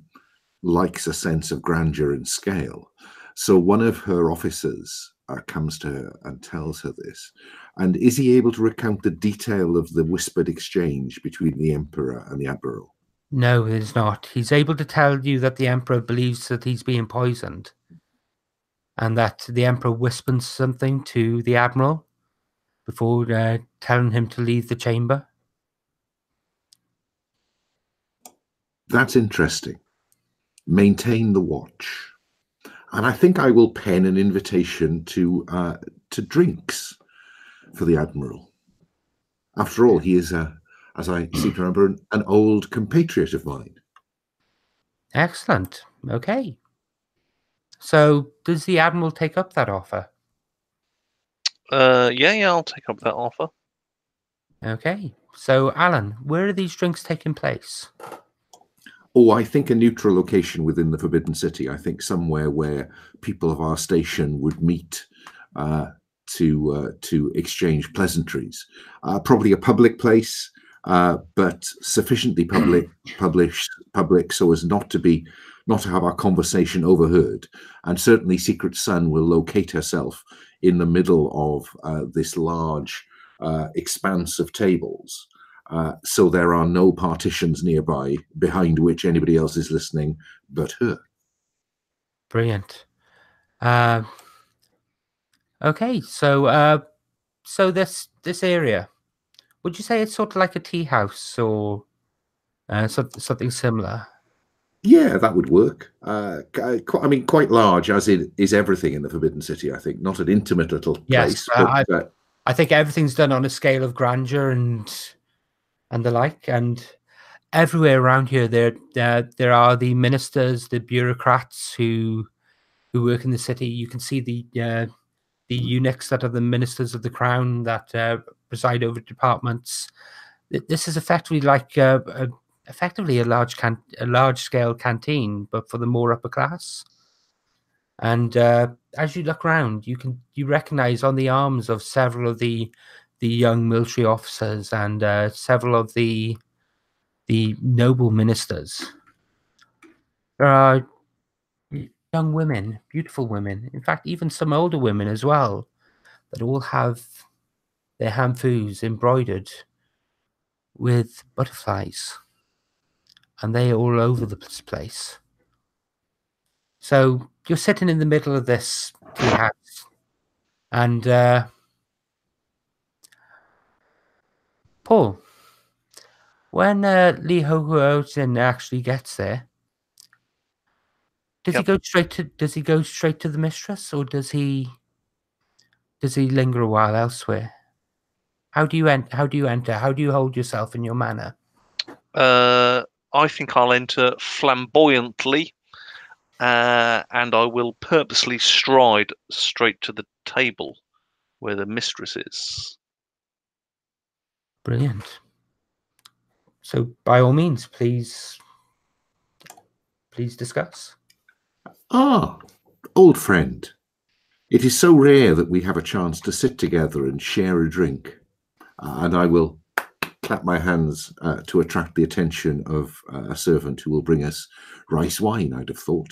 likes a sense of grandeur and scale. So one of her officers comes to her and tells her this. And is he able to recount the detail of the whispered exchange between the Emperor and the Admiral? No, it is not. He's able to tell you that the Emperor believes that he's being poisoned, and that the Emperor whispers something to the Admiral before telling him to leave the chamber. That's interesting. Maintain the watch. And I think I will pen an invitation to drinks for the Admiral. After all, he is, as I seem to remember, an old compatriot of mine. Excellent. Okay. So, does the Admiral take up that offer? Yeah, I'll take up that offer. Okay. So, Alan, where are these drinks taking place? Oh, I think a neutral location within the Forbidden City. I think somewhere where people of our station would meet to exchange pleasantries. Probably a public place, but sufficiently public so as not to have our conversation overheard. And certainly, Secret Son will locate herself in the middle of this large expanse of tables. So there are no partitions nearby behind which anybody else is listening but her. Brilliant. Okay, so this area, would you say it's sort of like a tea house or something similar? Yeah, that would work. I mean, quite large, as it is everything in the Forbidden City, I think. Not an intimate little place. But, I think everything's done on a scale of grandeur and the like. And everywhere around here, there are the ministers, the bureaucrats who work in the city. You can see the eunuchs that are the ministers of the crown that preside over departments. This is effectively like effectively a large scale canteen, but for the more upper class. And as you look around, you recognize on the arms of several of the young military officers and several of the noble ministers, there are young women, beautiful women, in fact, even some older women as well, that all have their hanfus embroidered with butterflies. And they are all over the place. So you're sitting in the middle of this tea house, and Paul, when Lee Ho-Ho-Otin actually gets there, does he go straight to the mistress, or does he linger a while elsewhere? How do you enter? How do you hold yourself in your manner? I think I'll enter flamboyantly, and I will purposely stride straight to the table where the mistress is. Brilliant. So, by all means, please discuss. Ah, old friend. It is so rare that we have a chance to sit together and share a drink. And I will clap my hands to attract the attention of a servant who will bring us rice wine, I'd have thought.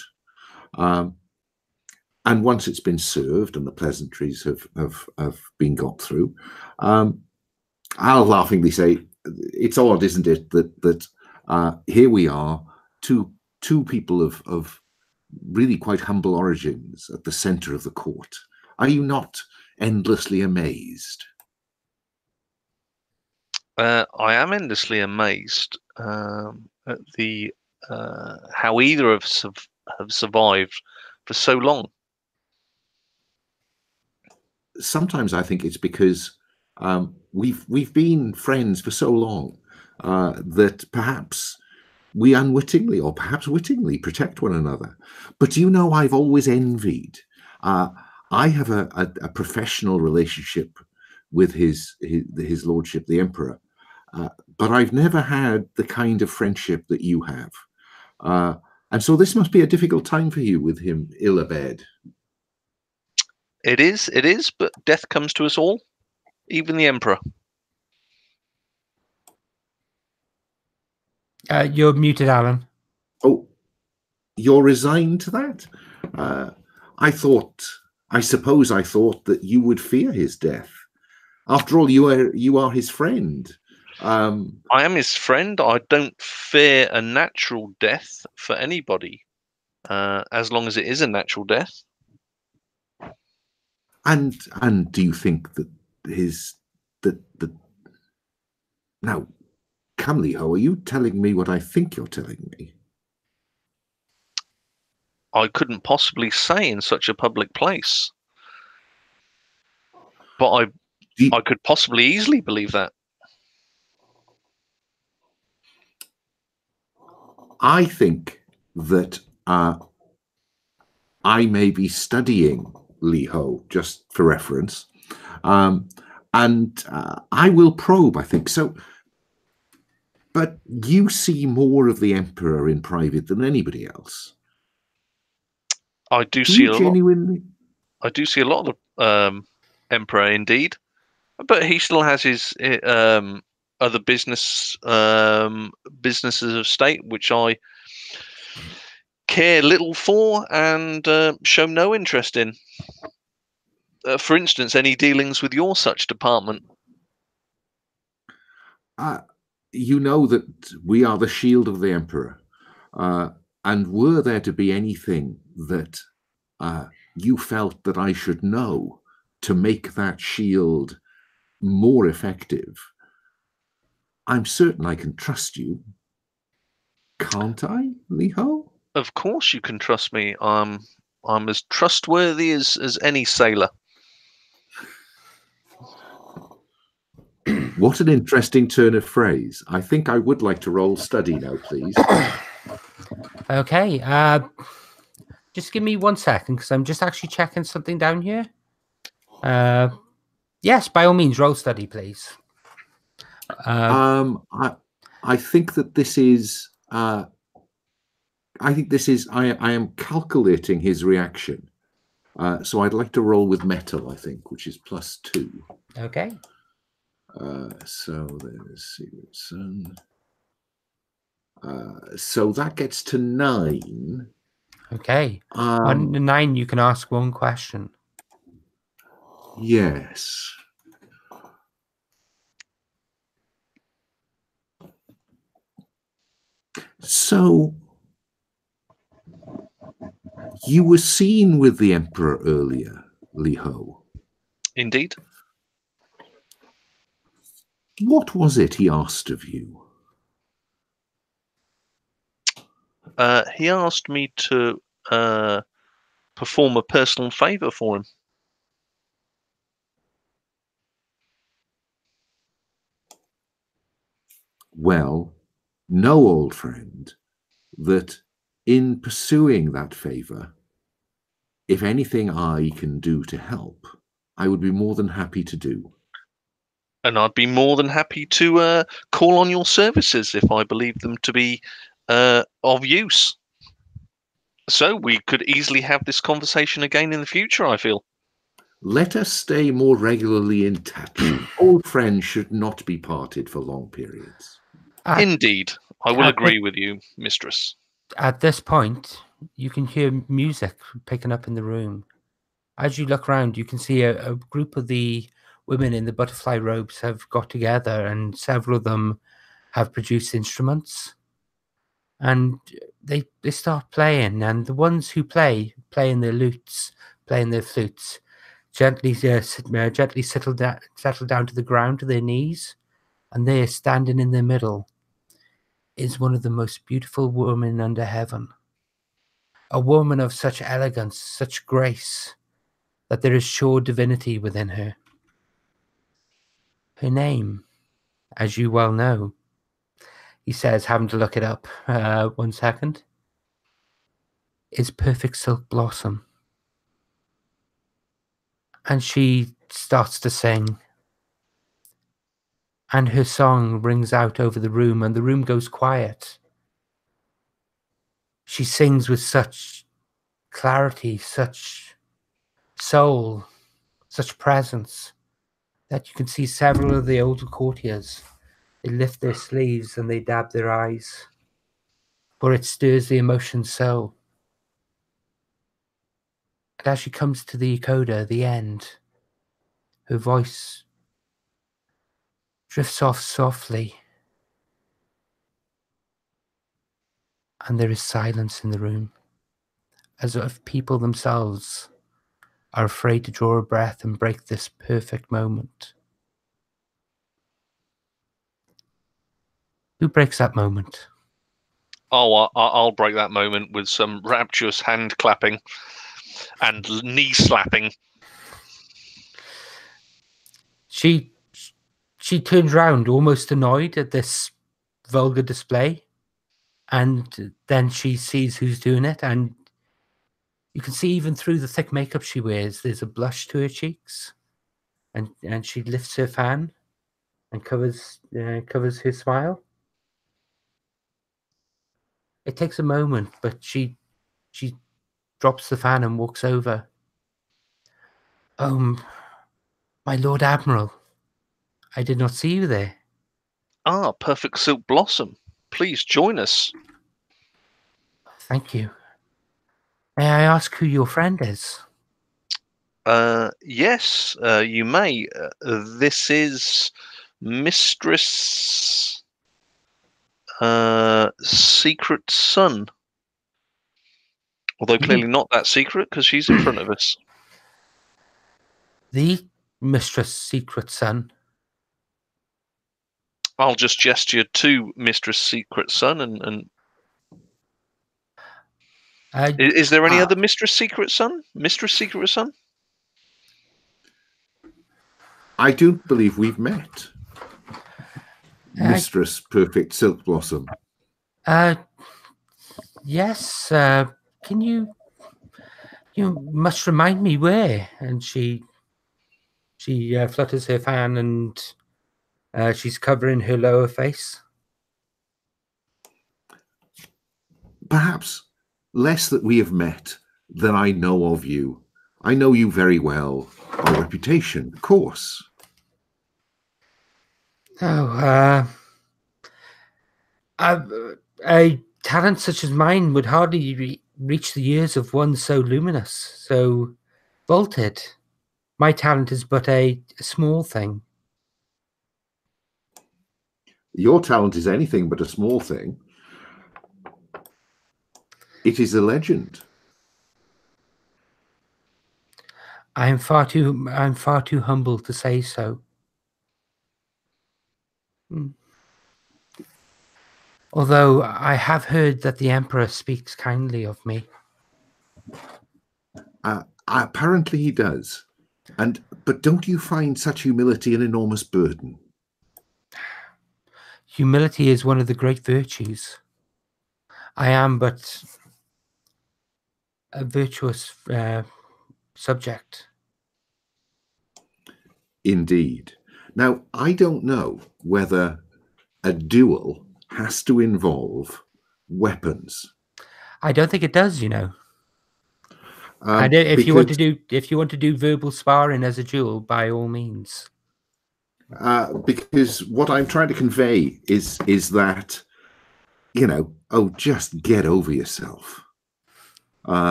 And once it's been served and the pleasantries have been got through, I'll laughingly say, it's odd, isn't it, that here we are, two people of really quite humble origins at the center of the court. Are you not endlessly amazed? I am endlessly amazed at the how either of us have survived for so long. Sometimes I think it's because we've been friends for so long that perhaps we unwittingly or perhaps wittingly protect one another. But you know, I've always envied. I have a professional relationship with his lordship, the Emperor, but I've never had the kind of friendship that you have. And so this must be a difficult time for you with him ill abed. It is, but death comes to us all, even the Emperor. You're muted, Alan. Oh, you're resigned to that? I suppose I thought that you would fear his death. After all, you are his friend. I am his friend. I don't fear a natural death for anybody, as long as it is a natural death. And do you think that now, come, Leho, are you telling me what I think you're telling me? I couldn't possibly say in such a public place, but I could possibly easily believe that. I think that I may be studying Leho, just for reference, and I will probe, I think. So, but you see more of the Emperor in private than anybody else. I do see genuinely. I do see a lot of the Emperor, indeed, but he still has his other businesses of state, which I care little for and show no interest in. For instance, any dealings with your such department. You know that we are the shield of the Emperor, and were there to be anything that you felt that I should know to make that shield more effective, I'm certain I can trust you. Can't I, Leho? Of course you can trust me. I'm as trustworthy as any sailor. What an interesting turn of phrase. I think I would like to roll study now, please. Okay. Just give me 1 second, because I'm just actually checking something down here. Yes, by all means, roll study, please. I think that this is. I am calculating his reaction. So I'd like to roll with metal, I think, which is +2. Okay. So there's Secret Sun. So that gets to 9. Okay. On the 9, you can ask one question. Yes. So you were seen with the Emperor earlier, Leho. Indeed. What was it he asked of you? He asked me to perform a personal favour for him. Well, know, old friend, that in pursuing that favour, if anything I can do to help, I would be more than happy to do. And I'd be more than happy to call on your services if I believe them to be of use. So we could easily have this conversation again in the future, I feel. Let us stay more regularly in touch. Old friends should not be parted for long periods. Indeed. I will agree with you, mistress. At this point, you can hear music picking up in the room. As you look around, you can see a group of the women in the butterfly robes have got together, and several of them have produced instruments. And they start playing, and the ones who playing their lutes, playing their flutes, gently settle down to the ground to their knees, And there, standing in the middle, is one of the most beautiful women under heaven. A woman of such elegance, such grace, that there is sure divinity within her. Her name, as you well know, he says, having to look it up 1 second, is Perfect Silk Blossom. And she starts to sing. And her song rings out over the room, and the room goes quiet. She sings with such clarity, such soul, such presence, that you can see several of the older courtiers. They lift their sleeves and they dab their eyes, for it stirs the emotion so. And as she comes to the coda, the end, her voice drifts off softly, and there is silence in the room, as if people themselves are afraid to draw a breath and break this perfect moment. Who breaks that moment? Oh, I'll break that moment with some rapturous hand clapping and knee slapping. She turns round, almost annoyed at this vulgar display, and then she sees who's doing it, and you can see even through the thick makeup she wears, there's a blush to her cheeks, and she lifts her fan and covers her smile. It takes a moment, but she drops the fan and walks over. My Lord Admiral, I did not see you there. Ah, Perfect Silk Blossom. Please join us. Thank you. May I ask who your friend is? Yes, you may. This is Mistress Secret Son. Although clearly not that secret, because she's in front of us. The Mistress Secret Son. I'll just gesture to Mistress Secret Son and is there any other Mistress Secret Son? Mistress Secret Son? I do believe we've met. Mistress Perfect Silk Blossom. Yes. Can you must remind me where? And she flutters her fan, and she's covering her lower face. Perhaps less that we have met than I know of you. I know you very well. Our reputation, of course. Oh, a talent such as mine would hardly reach the years of one so luminous, so vaulted. My talent is but a small thing. Your talent is anything but a small thing. It is a legend. I'm far too humble to say so. Although I have heard that the Emperor speaks kindly of me. Apparently he does. But don't you find such humility an enormous burden? Humility is one of the great virtues. I am but a virtuous subject. Indeed. Now, I don't know whether a duel has to involve weapons. I don't think it does, you know. And if you want to do verbal sparring as a duel, by all means. Because what I'm trying to convey is that, just get over yourself.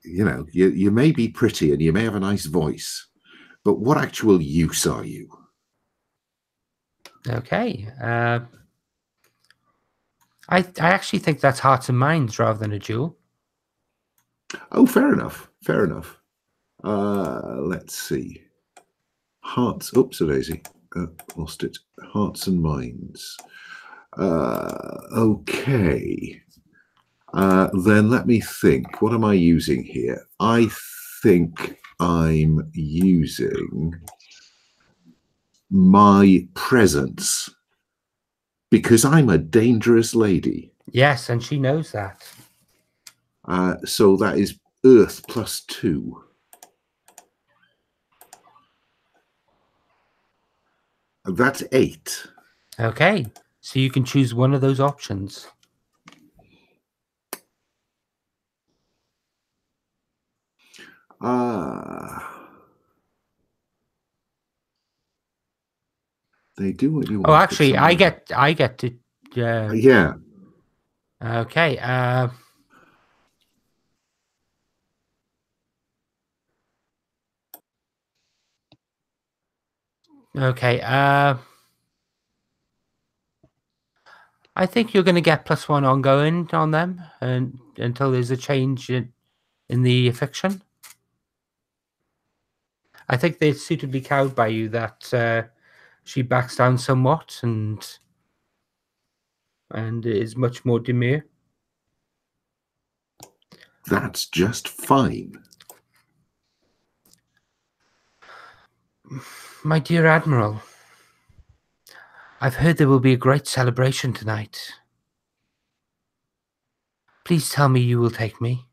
You may be pretty and you may have a nice voice, but what actual use are you? Okay. I actually think that's Hearts and Minds rather than a duel. Oh, fair enough. Fair enough. Let's see. Hearts. Oops, a daisy. Lost it. Hearts and minds. Okay. Then let me think. What am I using here? I think I'm using my presence because I'm a dangerous lady. Yes, and she knows that. So that is Earth +2. That's 8. Okay, so you can choose one of those options. They do what you want. Oh, actually, I get to. Yeah. Okay. Okay. I think you're going to get +1 ongoing on them, and until there's a change in the fiction. I think they're suitably cowed by you that she backs down somewhat and is much more demure. That's just fine. My dear Admiral, I've heard there will be a great celebration tonight. Please tell me you will take me.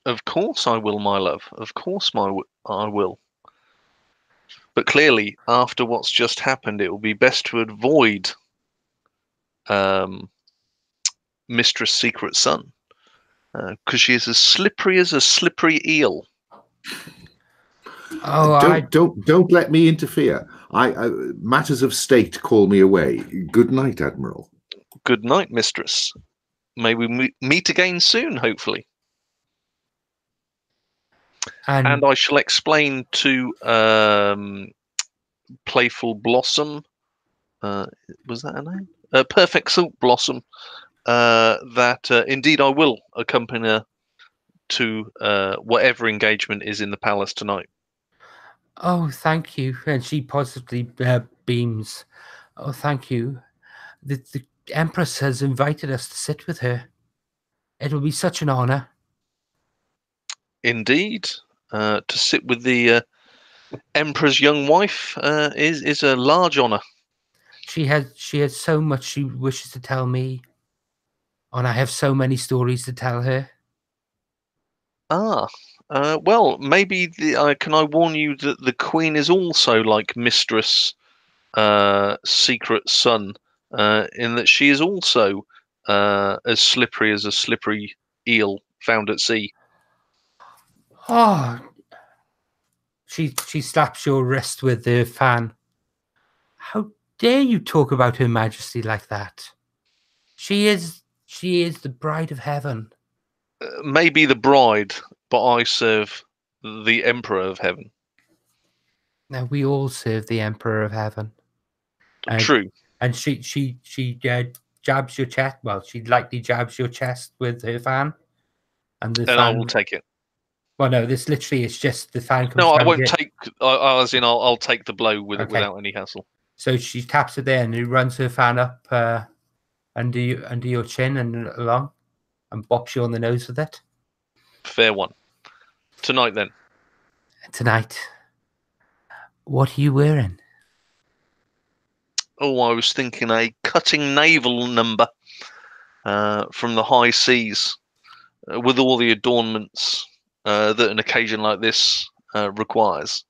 Of course I will, my love. Of course I will. But clearly, after what's just happened, it will be best to avoid Mistress Secret Son, because she is as slippery as a slippery eel. Oh, don't let me interfere. Matters of state call me away. Good night, Admiral. Good night, Mistress. May we meet again soon, hopefully. And I shall explain to Playful Blossom, was that her name? Perfect Silk Blossom, that indeed I will accompany her to whatever engagement is in the palace tonight. Oh, thank you. And she positively beams. Oh, thank you. The Empress has invited us to sit with her. It will be such an honor. Indeed. To sit with the Emperor's young wife is a large honor. She has so much she wishes to tell me, and I have so many stories to tell her. Well, maybe can I warn you that the Queen is also like Mistress Secret Son, in that she is also as slippery as a slippery eel found at sea. Oh, she slaps your wrist with the fan. How dare you talk about Her Majesty like that? She is the bride of heaven. Maybe the bride, but I serve the Emperor of Heaven. Now we all serve the Emperor of Heaven. True. And she jabs your chest. Well, she lightly jabs your chest with her fan, and fan, I will take it. Well, no, this literally is just the fan. No, I won't take. As in, I'll take the blow without any hassle. So she taps it there, and he runs her fan up under your chin and along, and bops you on the nose with it. Fair one. Tonight, then. Tonight. What are you wearing? Oh, I was thinking a cutting naval number from the high seas, with all the adornments that an occasion like this requires.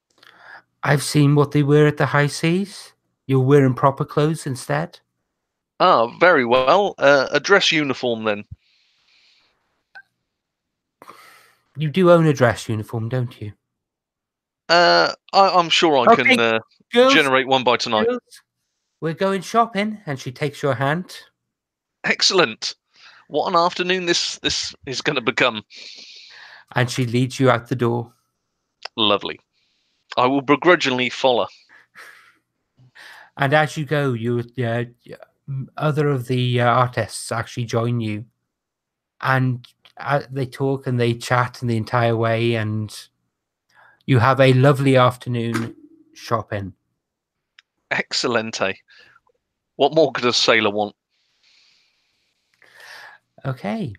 I've seen what they wear at the high seas. You're wearing proper clothes instead. Ah, very well. A dress uniform, then. You do own a dress uniform, don't you? I'm sure I can girls, generate one by tonight. Girls, we're going shopping, and she takes your hand. Excellent. What an afternoon this is going to become. And she leads you out the door. Lovely. I will begrudgingly follow. And as you go, other of the artists actually join you, and they talk and they chat in the entire way, and you have a lovely afternoon shopping. Excellente. What more could a sailor want? Okay.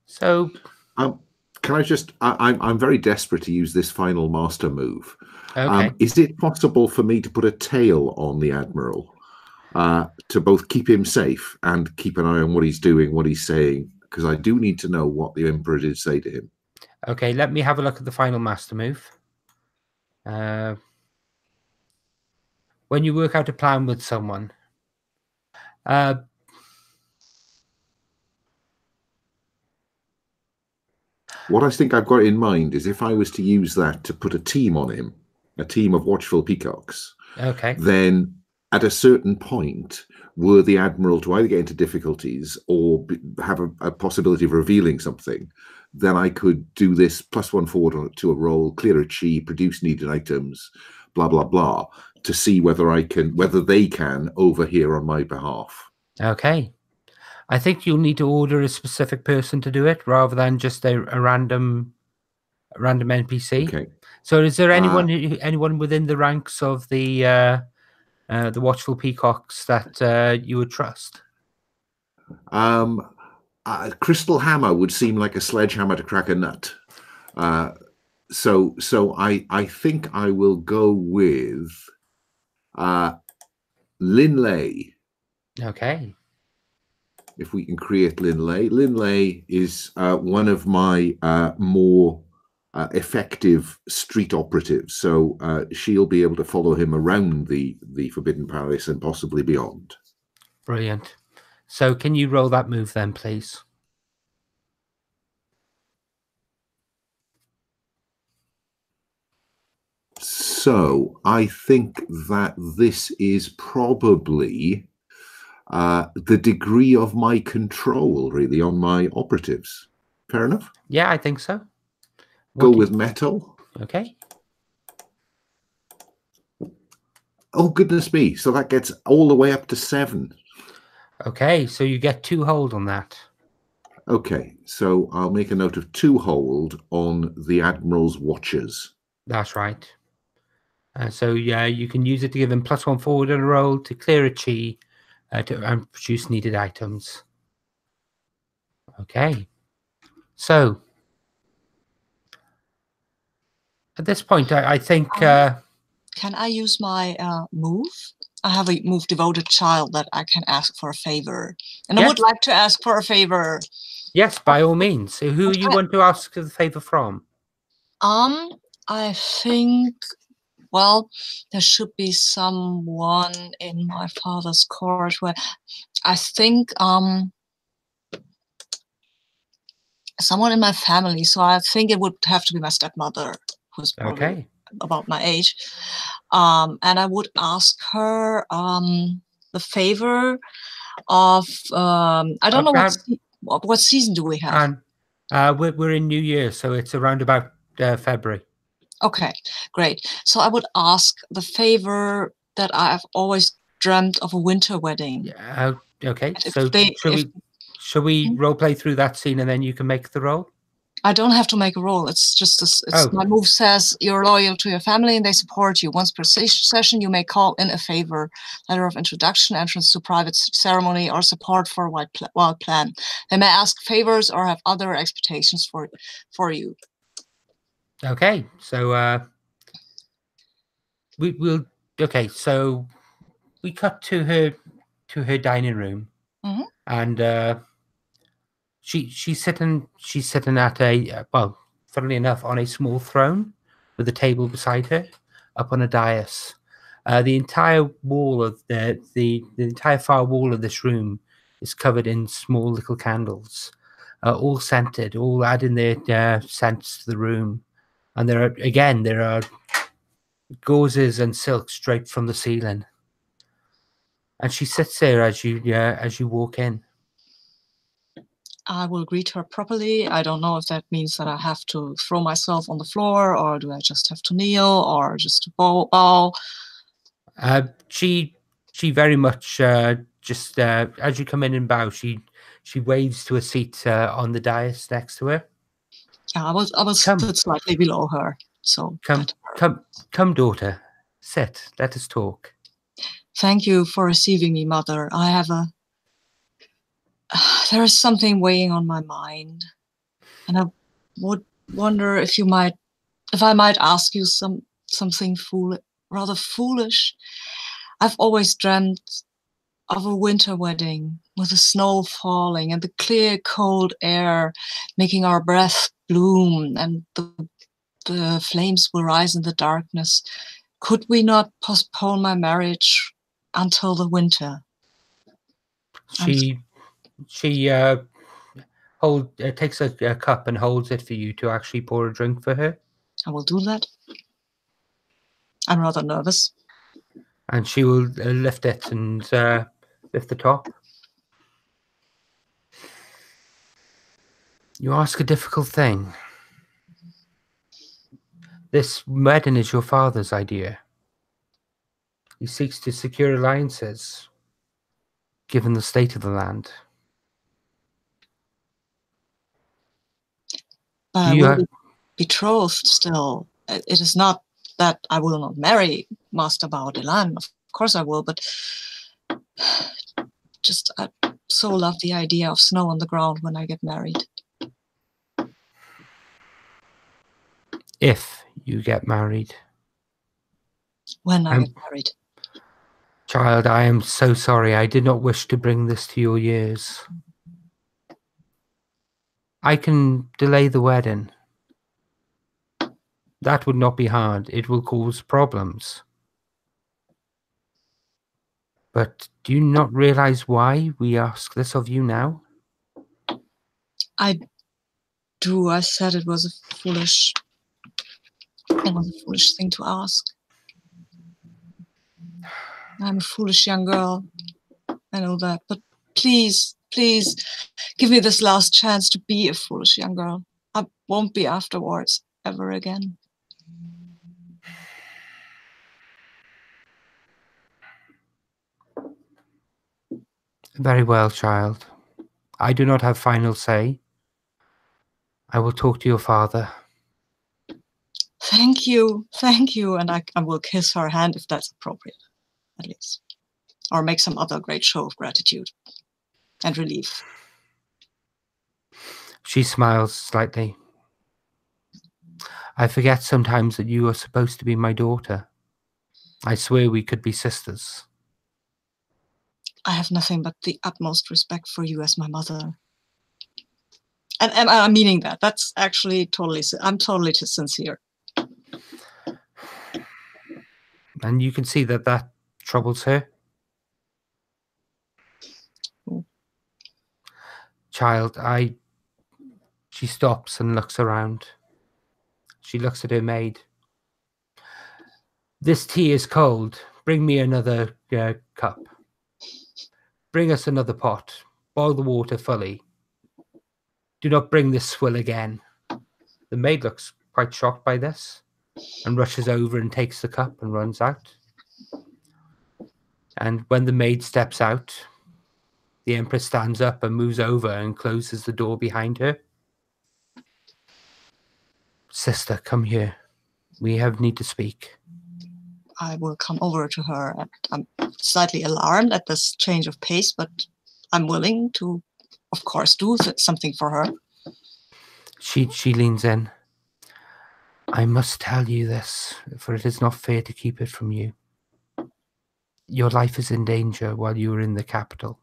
So, can I just? I'm very desperate to use this final master move. okay. Is it possible for me to put a tail on the Admiral to both keep him safe and keep an eye on what he's doing, what he's saying? Because I do need to know what the Emperor did say to him. Okay, let me have a look at the final master move. When you work out a plan with someone, what I think I've got in mind is if I was to use that to put a team on him, a team of watchful peacocks, okay, then at a certain point, were the Admiral to either get into difficulties or have a possibility of revealing something, then I could do this +1 forward to a roll, clear a chi, produce needed items, blah blah blah, to see whether they can overhear on my behalf. okay. I think you'll need to order a specific person to do it rather than just a random NPC. Okay. So, is there anyone within the ranks of the watchful peacocks that you would trust? Crystal hammer would seem like a sledgehammer to crack a nut. So I think I will go with Linlay. Okay. If we can create Linlay. Linlay is one of my more effective street operatives. So she'll be able to follow him around the Forbidden Palace and possibly beyond. Brilliant. So can you roll that move then, please? So I think that this is probably the degree of my control, really, on my operatives. Fair enough? Yeah, I think so. Go with metal. Okay. Oh, goodness me. So that gets all the way up to 7. Okay, so you get 2 hold on that. Okay, so I'll make a note of 2 hold on the Admiral's watchers. That's right. So yeah, you can use it to give him +1 forward on a roll, to clear a chi, and produce needed items. Okay. So at this point, I think... can I use my move? I have a move Devoted Child that I can ask for a favor. And I would like to ask for a favor. Yes, by all means. So who you want to ask the favor from? I think, well, there should be someone in my father's court where I think someone in my family. So I think it would have to be my stepmother, who's probably about my age. And I would ask her the favor of I don't know what season do we have? We're in New Year, so it's around about February. Okay, great. So I would ask the favor that I've always dreamt of a winter wedding. Yeah, okay. So shall we role play through that scene and then you can make the roll? I don't have to make a roll. It's just my move says you're loyal to your family and they support you. Once per session, you may call in a favor, letter of introduction, entrance to private ceremony, or support for a wild plan. They may ask favors or have other expectations for you. Okay, so so we cut to her dining room, and she's sitting at a funnily enough, on a small throne with a table beside her, up on a dais. The entire wall of the entire far wall of this room is covered in small little candles, all scented, all adding their scents to the room. And there are gauzes and silks draped from the ceiling. And she sits there as you walk in. I will greet her properly. I don't know if that means that I have to throw myself on the floor, or do I just have to kneel, or just to bow? She very much just as you come in and bow, she waves to a seat on the dais next to her. Yeah, I will sit slightly below her. So come, daughter, sit. Let us talk. Thank you for receiving me, Mother. I have there is something weighing on my mind, and I would wonder if I might ask you something rather foolish. I've always dreamt of a winter wedding with the snow falling and the clear, cold air making our breath bloom, and the flames will rise in the darkness. Could we not postpone my marriage until the winter? She takes a cup and holds it for you to actually pour a drink for her. I will do that. I'm rather nervous. And she will lift it and lift the top. You ask a difficult thing. This wedding is your father's idea. He seeks to secure alliances, given the state of the land. But I will be betrothed still. It is not that I will not marry Master Baodelan. Of course I will, but just I so love the idea of snow on the ground when I get married. If you get married. When I get married. Child, I am so sorry. I did not wish to bring this to your ears. I can delay the wedding. That would not be hard. It will cause problems. But do you not realize why we ask this of you now? I do. I said it was a foolish thing to ask. I'm a foolish young girl. I know that. But please, please, give me this last chance to be a foolish young girl. I won't be afterwards, ever again. Very well, child. I do not have final say. I will talk to your father. Thank you, and I will kiss her hand if that's appropriate, at least. Or make some other great show of gratitude and relief. She smiles slightly. I forget sometimes that you are supposed to be my daughter. I swear we could be sisters. I have nothing but the utmost respect for you as my mother. And I'm meaning that. That's actually I'm totally sincere. And you can see that troubles her. Mm. Child, she stops and looks around. She looks at her maid. This tea is cold. Bring me another cup. Bring us another pot. Boil the water fully. Do not bring this swill again. The maid looks quite shocked by this and rushes over and takes the cup and runs out. And when the maid steps out, the Empress stands up and moves over and closes the door behind her. Sister, come here. We need to speak. I will come over to her. I'm slightly alarmed at this change of pace, but I'm willing to, of course, do something for her. She leans in. I must tell you this, for it is not fair to keep it from you. Your life is in danger while you are in the capital.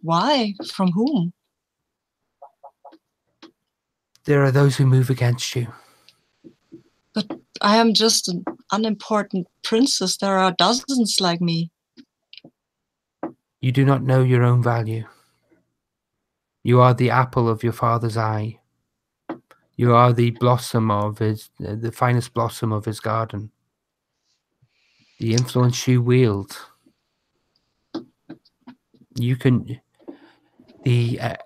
Why? From whom? There are those who move against you. But I am just an unimportant princess. There are dozens like me. You do not know your own value. You are the apple of your father's eye. You are the blossom of the finest blossom of his garden. The influence you wield. The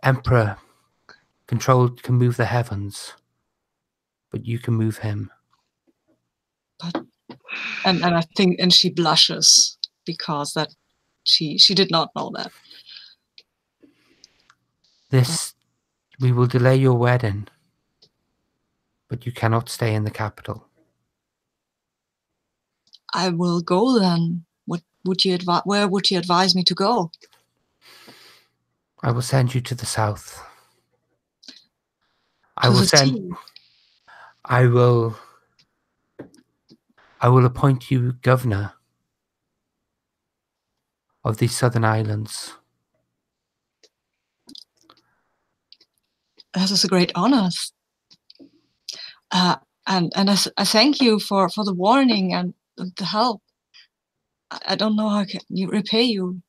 Emperor can move the heavens, but you can move him. And I think, and she blushes because that she did not know that. We will delay your wedding, but you cannot stay in the capital. I will go then. What would you advise? Where would you advise me to go? I will send you to the south. To the sea. I will appoint you governor of these southern islands. This is a great honor. And I thank you for the warning and the help. I don't know how I can repay you.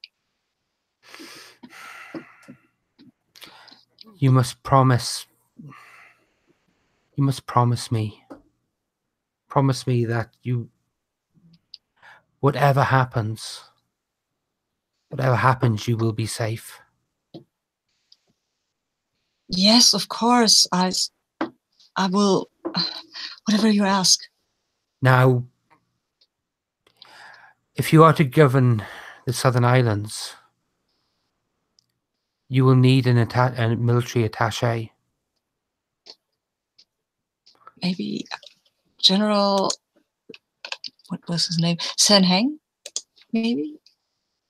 You must promise me. Promise me that whatever happens, you will be safe. Yes, of course. I will, whatever you ask. Now, if you are to govern the southern islands, you will need a military attaché. Maybe General, what was his name? Sen Heng, maybe?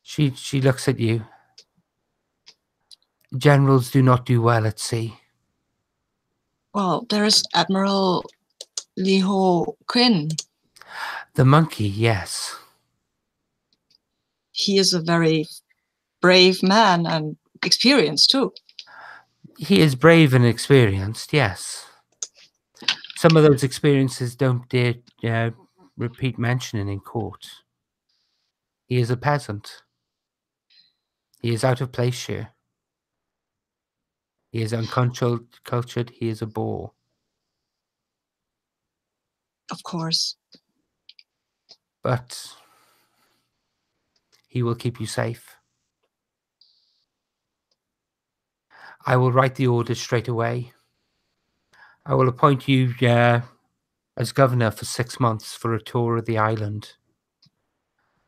She looks at you. Generals do not do well at sea. Well, there is Admiral Quinn. The monkey, yes. He is a very brave man and experienced too. He is brave and experienced, yes. Some of those experiences don't dare repeat mentioning in court. He is a peasant. He is out of place here. He is uncultured. He is a boor. Of course. But he will keep you safe. I will write the orders straight away. I will appoint you as governor for 6 months for a tour of the island.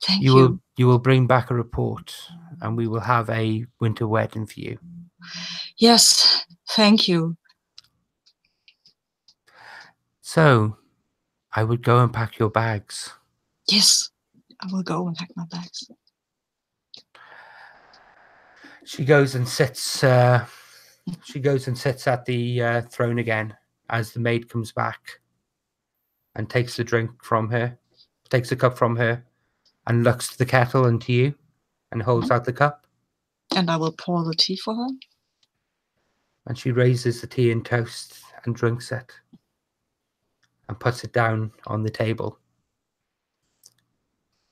Thank you. You will bring back a report, and we will have a winter wedding for you. Yes, thank you. So, I would go and pack your bags. Yes, I will go and pack my bags. She goes and sits. She goes and sits at the throne again as the maid comes back and takes the drink from her, takes the cup from her, and looks to the kettle and to you, and holds out the cup. And I will pour the tea for her. And she raises the tea and toast and drinks it, and puts it down on the table.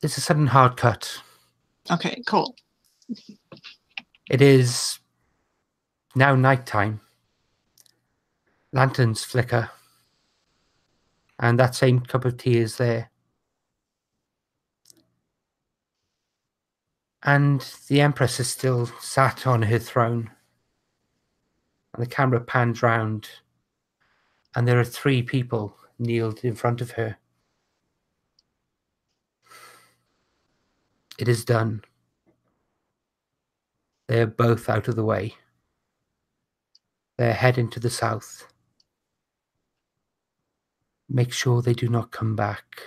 It's a sudden hard cut. Okay, cool. It is now nighttime. Lanterns flicker. And that same cup of tea is there. And the Empress is still sat on her throne. And the camera pans round. And there are 3 people kneeled in front of her. It is done. They are both out of the way. They are heading to the south. Make sure they do not come back.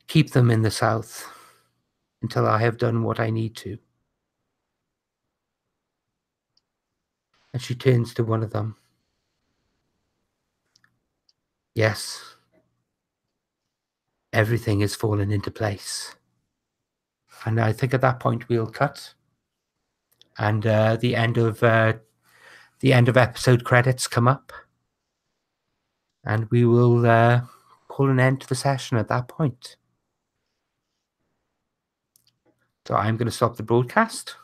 Keep them in the south until I have done what I need to. And she turns to one of them. Yes. Everything is fallen into place. And I think at that point we'll cut. And the end of episode credits come up. And we will call an end to the session at that point. So I'm going to stop the broadcast.